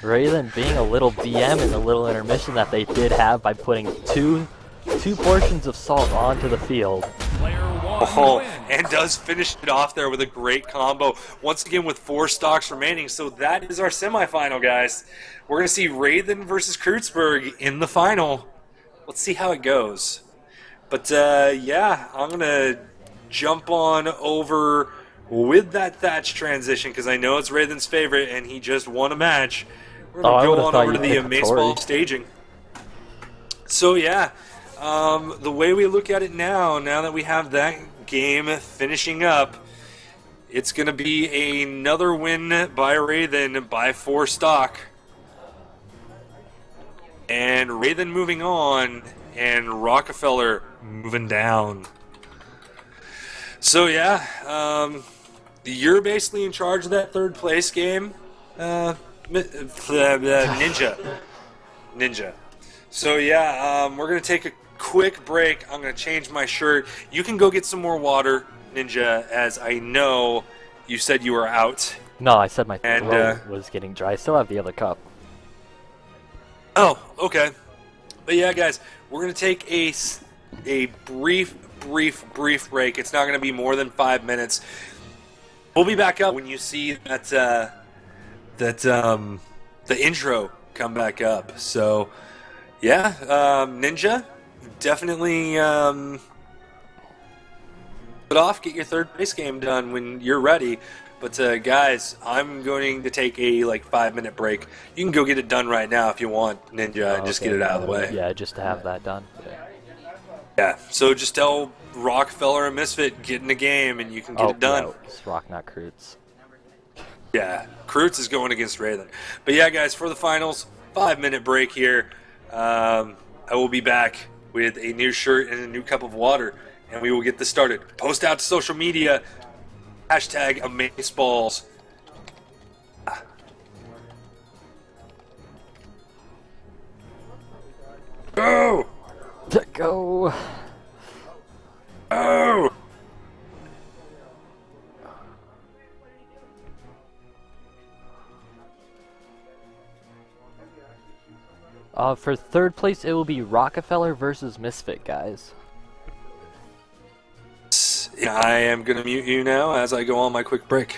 Raven being a little BM in the little intermission that they did have by putting two portions of salt onto the field. And does finish it off there with a great combo. Once again with 4 stocks remaining. So that is our semifinal, guys. We're going to see Raven versus Kreutzberg in the final. Let's see how it goes. But yeah, I'm going to jump on over with that Thatch transition, because I know it's Raven's favorite and he just won a match. We're going to go on over to the Amazeball staging. So yeah, the way we look at it now that we have that game finishing up, it's going to be another win by Raven by 4 stock. And Raven moving on, and Rockefeller moving down. So yeah, you're basically in charge of that third place game, Ninja. So yeah, we're going to take a quick break. I'm going to change my shirt. You can go get some more water, Ninja, as I know you said you were out. No, I said my throat was getting dry. I still have the other cup. Oh, okay. But yeah, guys, we're going to take a brief break. It's not going to be more than 5 minutes. We'll be back up when you see that the intro come back up. So yeah, Ninja, definitely get your third base game done when you're ready. But guys, I'm going to take a 5-minute break. You can go get it done right now if you want, Ninja, and just get it out of the way. Yeah, just to have that done. Yeah, so just tell Rockefeller and Misfit, get in the game, and you can get it done. No, it's Rock, not Kreutz. Yeah, Kreutz is going against Raven. But yeah, guys, for the finals, 5-minute break here. I will be back with a new shirt and a new cup of water, and we will get this started. Post out to social media, hashtag Amazeballs. Go! Go! Oh! For third place, it will be Rockefeller versus Misfit, guys. I am going to mute you now as I go on my quick break.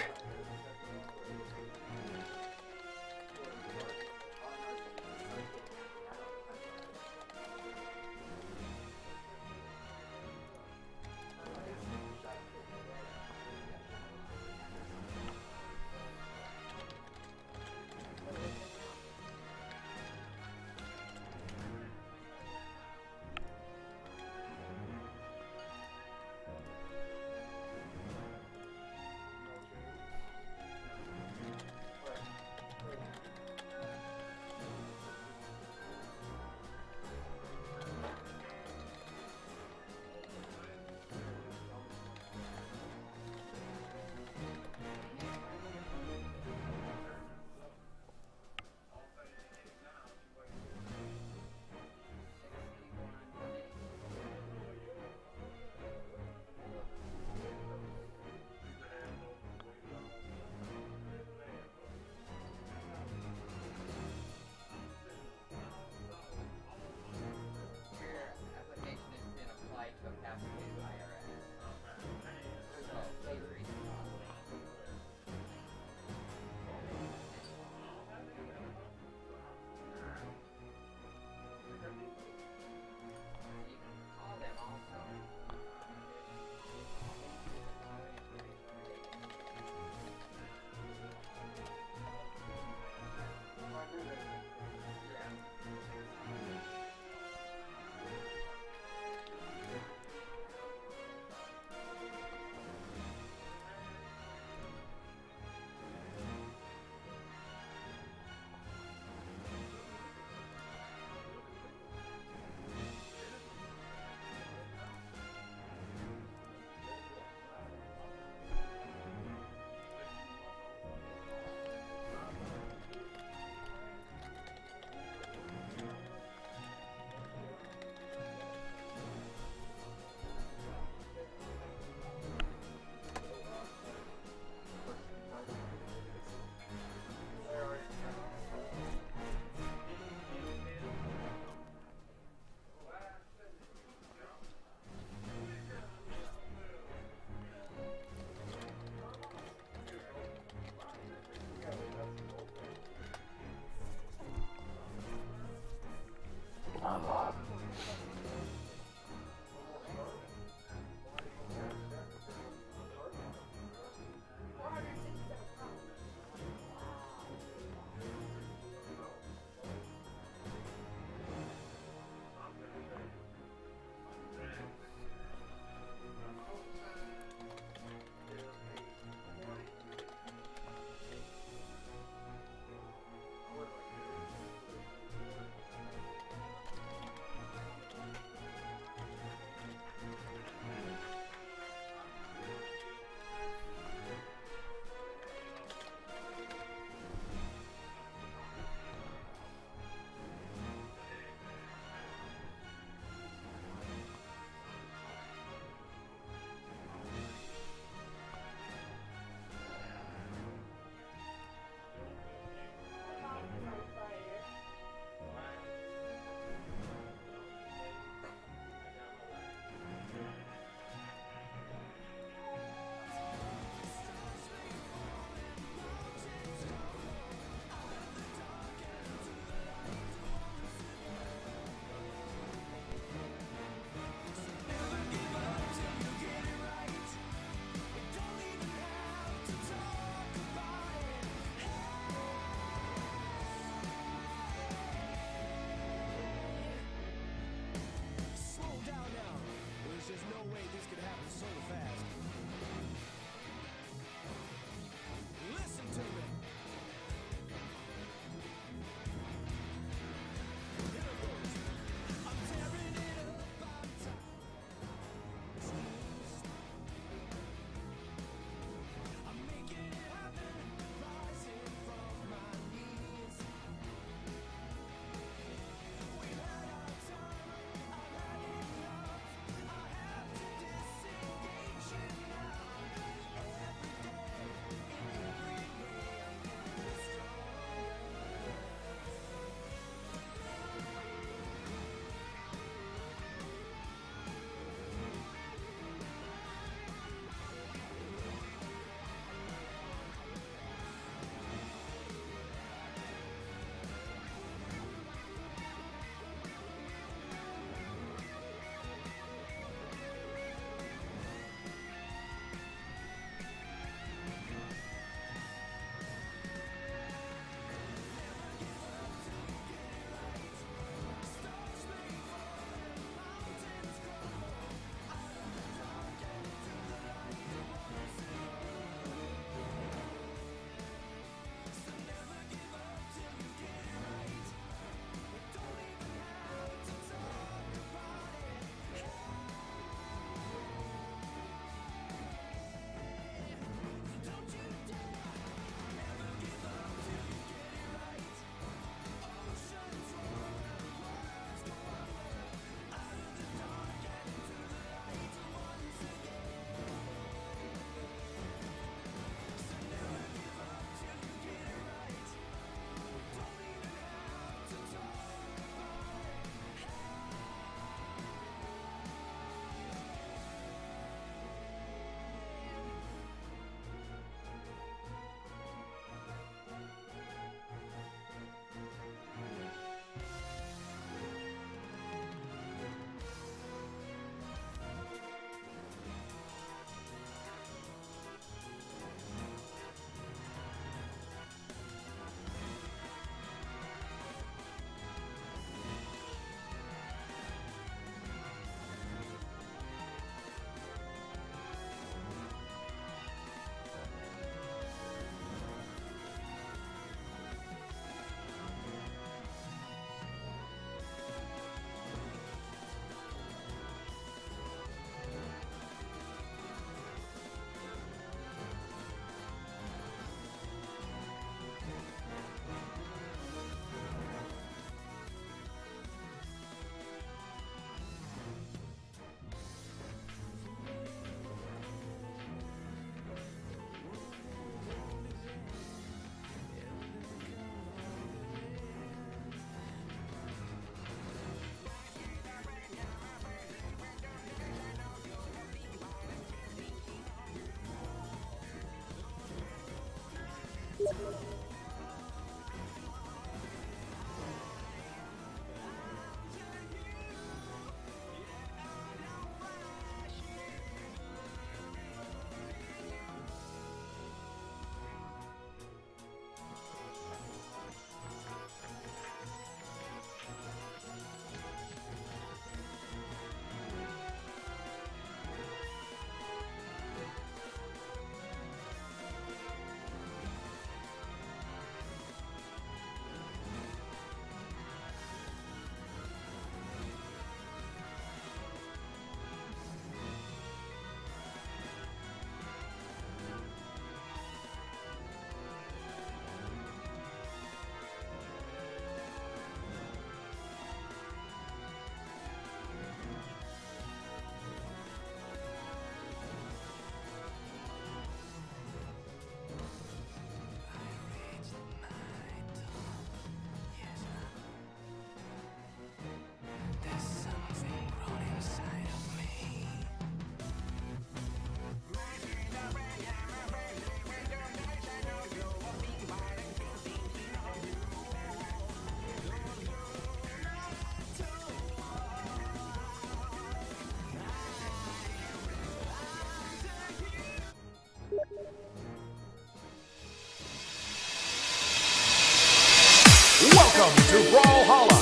BrawlHalla.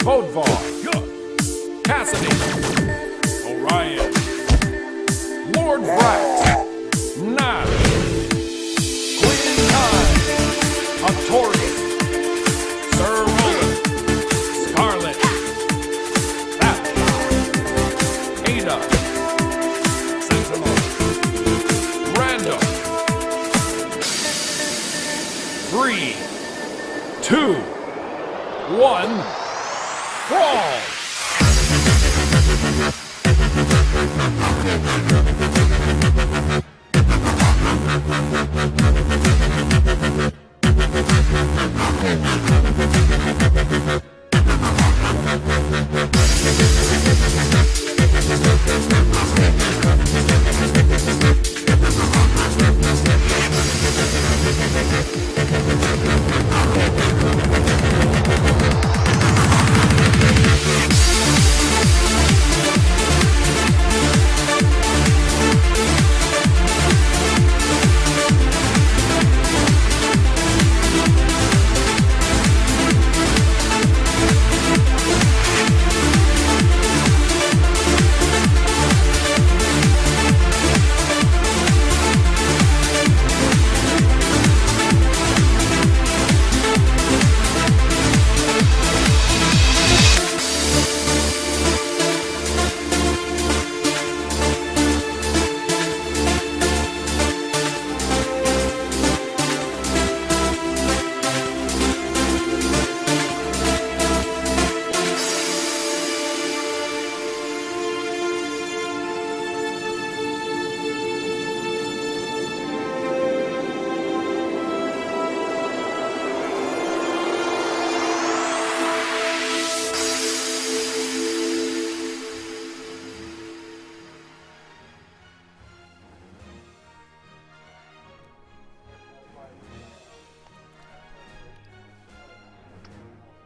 Bodvar. Cassidy. Orion. Lord Brax. Nash. Queen Kai. Artorias. Sir Roland. Scarlet. Thatch. Ada. Sentinel. Random. 3, 2, 1, brawl!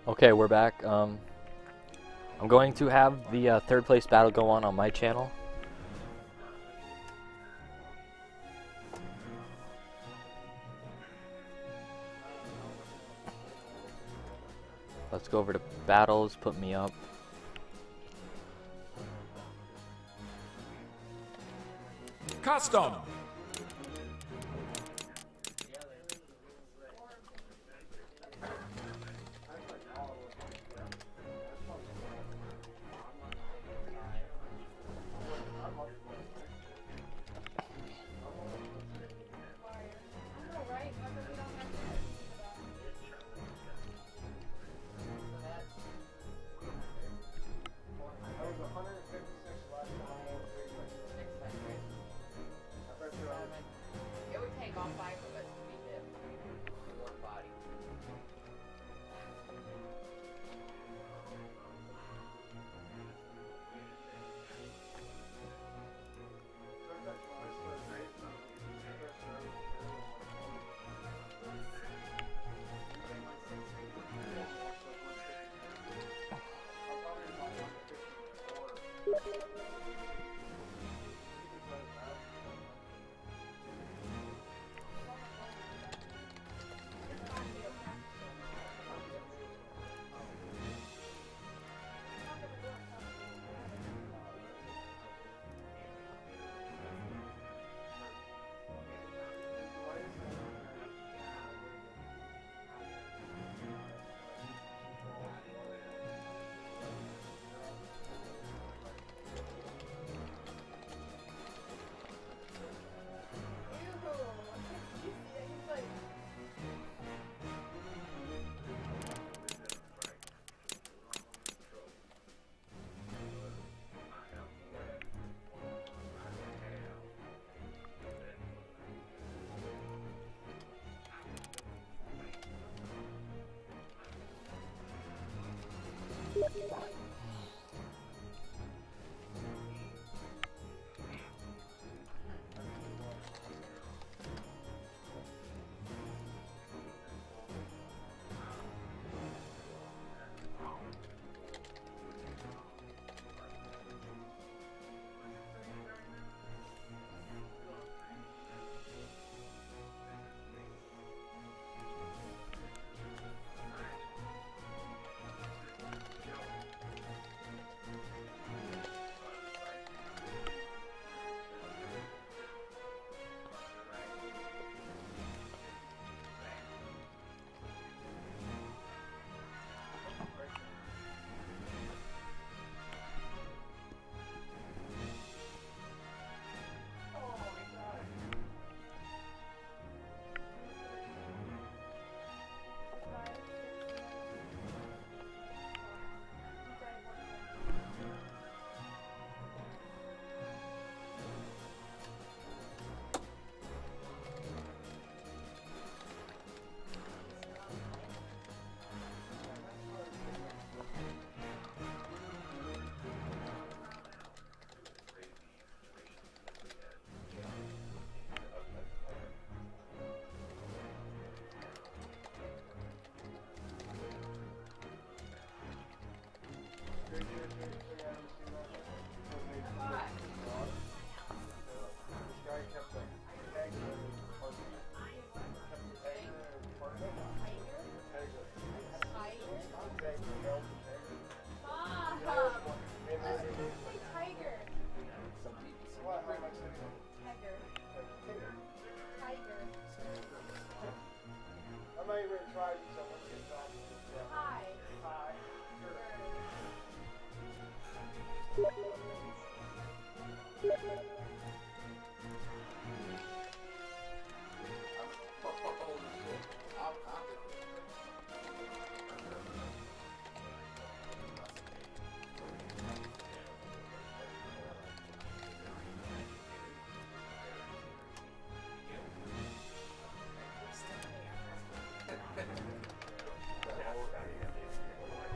Okay, we're back. I'm going to have the third place battle go on my channel. Let's go over to battles, put me up. Custom.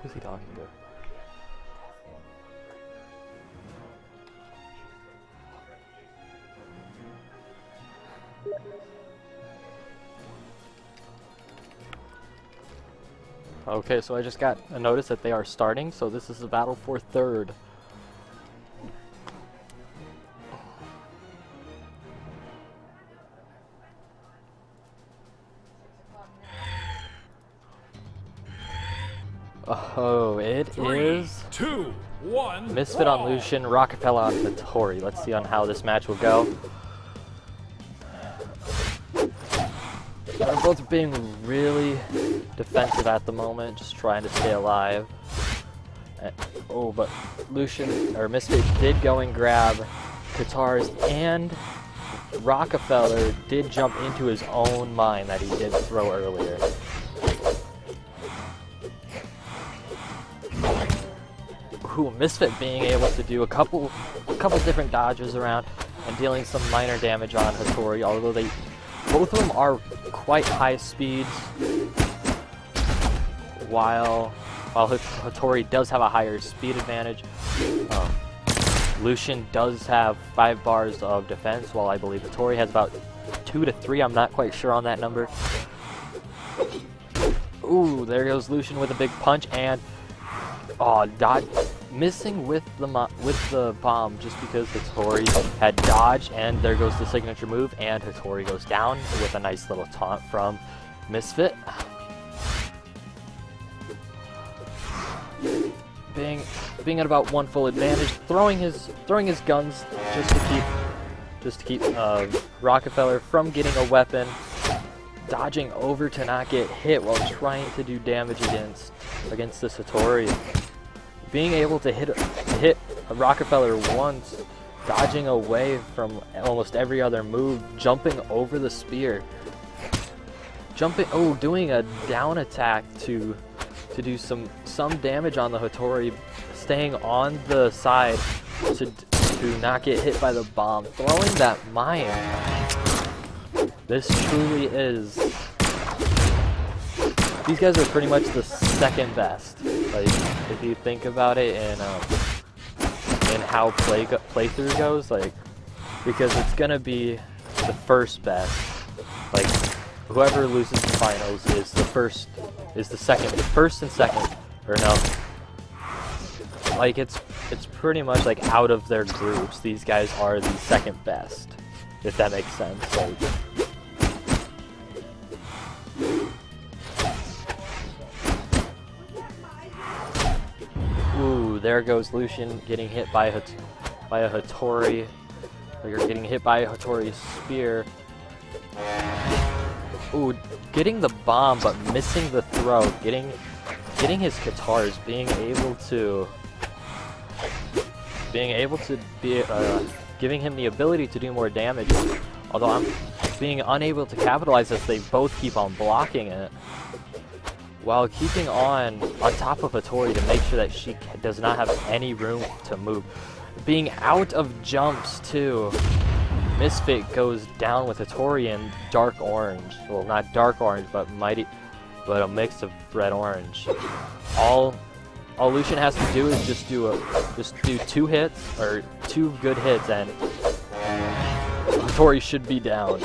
Who's he talking to? Okay, so I just got a notice that they are starting, so this is the battle for third. Oh, it is 3, 2, 1. Misfit on Lucian, Rockefeller on Vittori. Let's see on how this match will go. They're both being really defensive at the moment, just trying to stay alive. Oh, but Lucian, or Misfit did go and grab Katars, and Rockefeller did jump into his own mine that he did throw earlier. Ooh, Misfit being able to do a couple different dodges around and dealing some minor damage on Hattori, although both of them are quite high speeds, while Hattori does have a higher speed advantage. Lucian does have 5 bars of defense, while I believe Hattori has about 2 to 3. I'm not quite sure on that number. Ooh, there goes Lucian with a big punch, and missing with the bomb just because Hattori had dodged, and there goes the signature move, and Hattori goes down with a nice little taunt from Misfit. Being at about 1 full advantage, throwing his guns just to keep Rockefeller from getting a weapon, dodging over to not get hit while trying to do damage against this Hattori. Being able to hit a Rockefeller once, dodging away from almost every other move, jumping over the spear, doing a down attack to do some damage on the Hattori, staying on the side to not get hit by the bomb, throwing that mine. This truly is. These guys are pretty much the second best. Like, if you think about it in how playthrough goes, like, because it's gonna be the first best. Like, whoever loses the finals is the first and second, or no. Like, it's pretty much like out of their groups, these guys are the second best, if that makes sense. Like, ooh, there goes Lucian getting hit by a Hattori. You're getting hit by a Hattori's spear. Ooh, getting the bomb but missing the throw. Getting his Katars, giving him the ability to do more damage. Although I'm being unable to capitalize as they both keep on blocking it, while keeping on top of Hattori to make sure that she does not have any room to move. Being out of jumps too. Misfit goes down with Hattori in dark orange. Well, not dark orange, but a mix of red orange. All Lucian has to do is just do 2 hits, or 2 good hits, and Hattori should be down.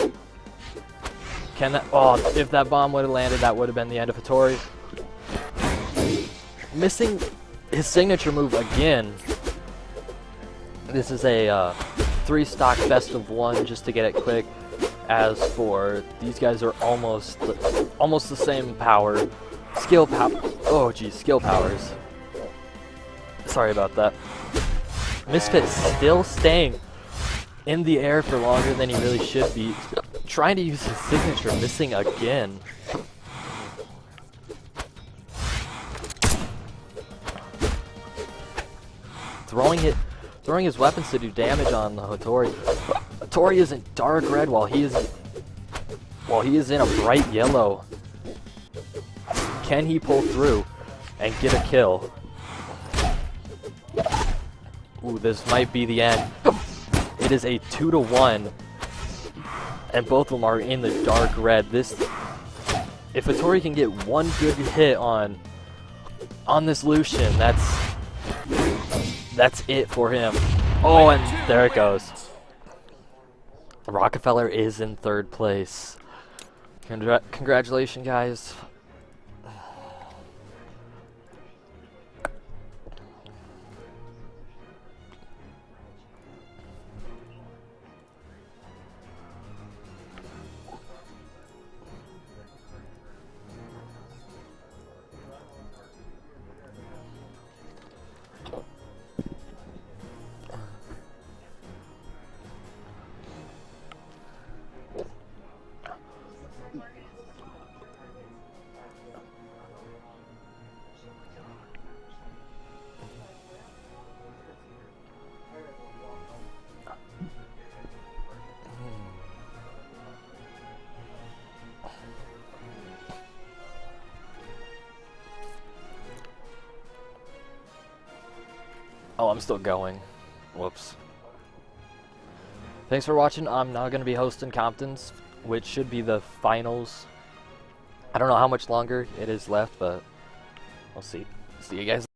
If that bomb would have landed, that would have been the end of Hattori. Missing his signature move again. This is a 3-stock best of 1 just to get it quick. As for these guys are almost the same power, skill powers. Sorry about that. Misfit still staying in the air for longer than he really should be. Trying to use his signature, missing again. Throwing his weapons to do damage on the Hattori. Hattori is in dark red while he is in a bright yellow. Can he pull through and get a kill? Ooh, this might be the end. It is a 2-1, and both of them are in the dark red. If Hattori can get one good hit on this Lucian, that's it for him. Oh, and there it goes. Rockefeller is in 3rd place. Congratulations, guys. Oh, I'm still going. Whoops. Thanks for watching. I'm now going to be hosting Compton's, which should be the finals. I don't know how much longer it is left, but we'll see. See you guys.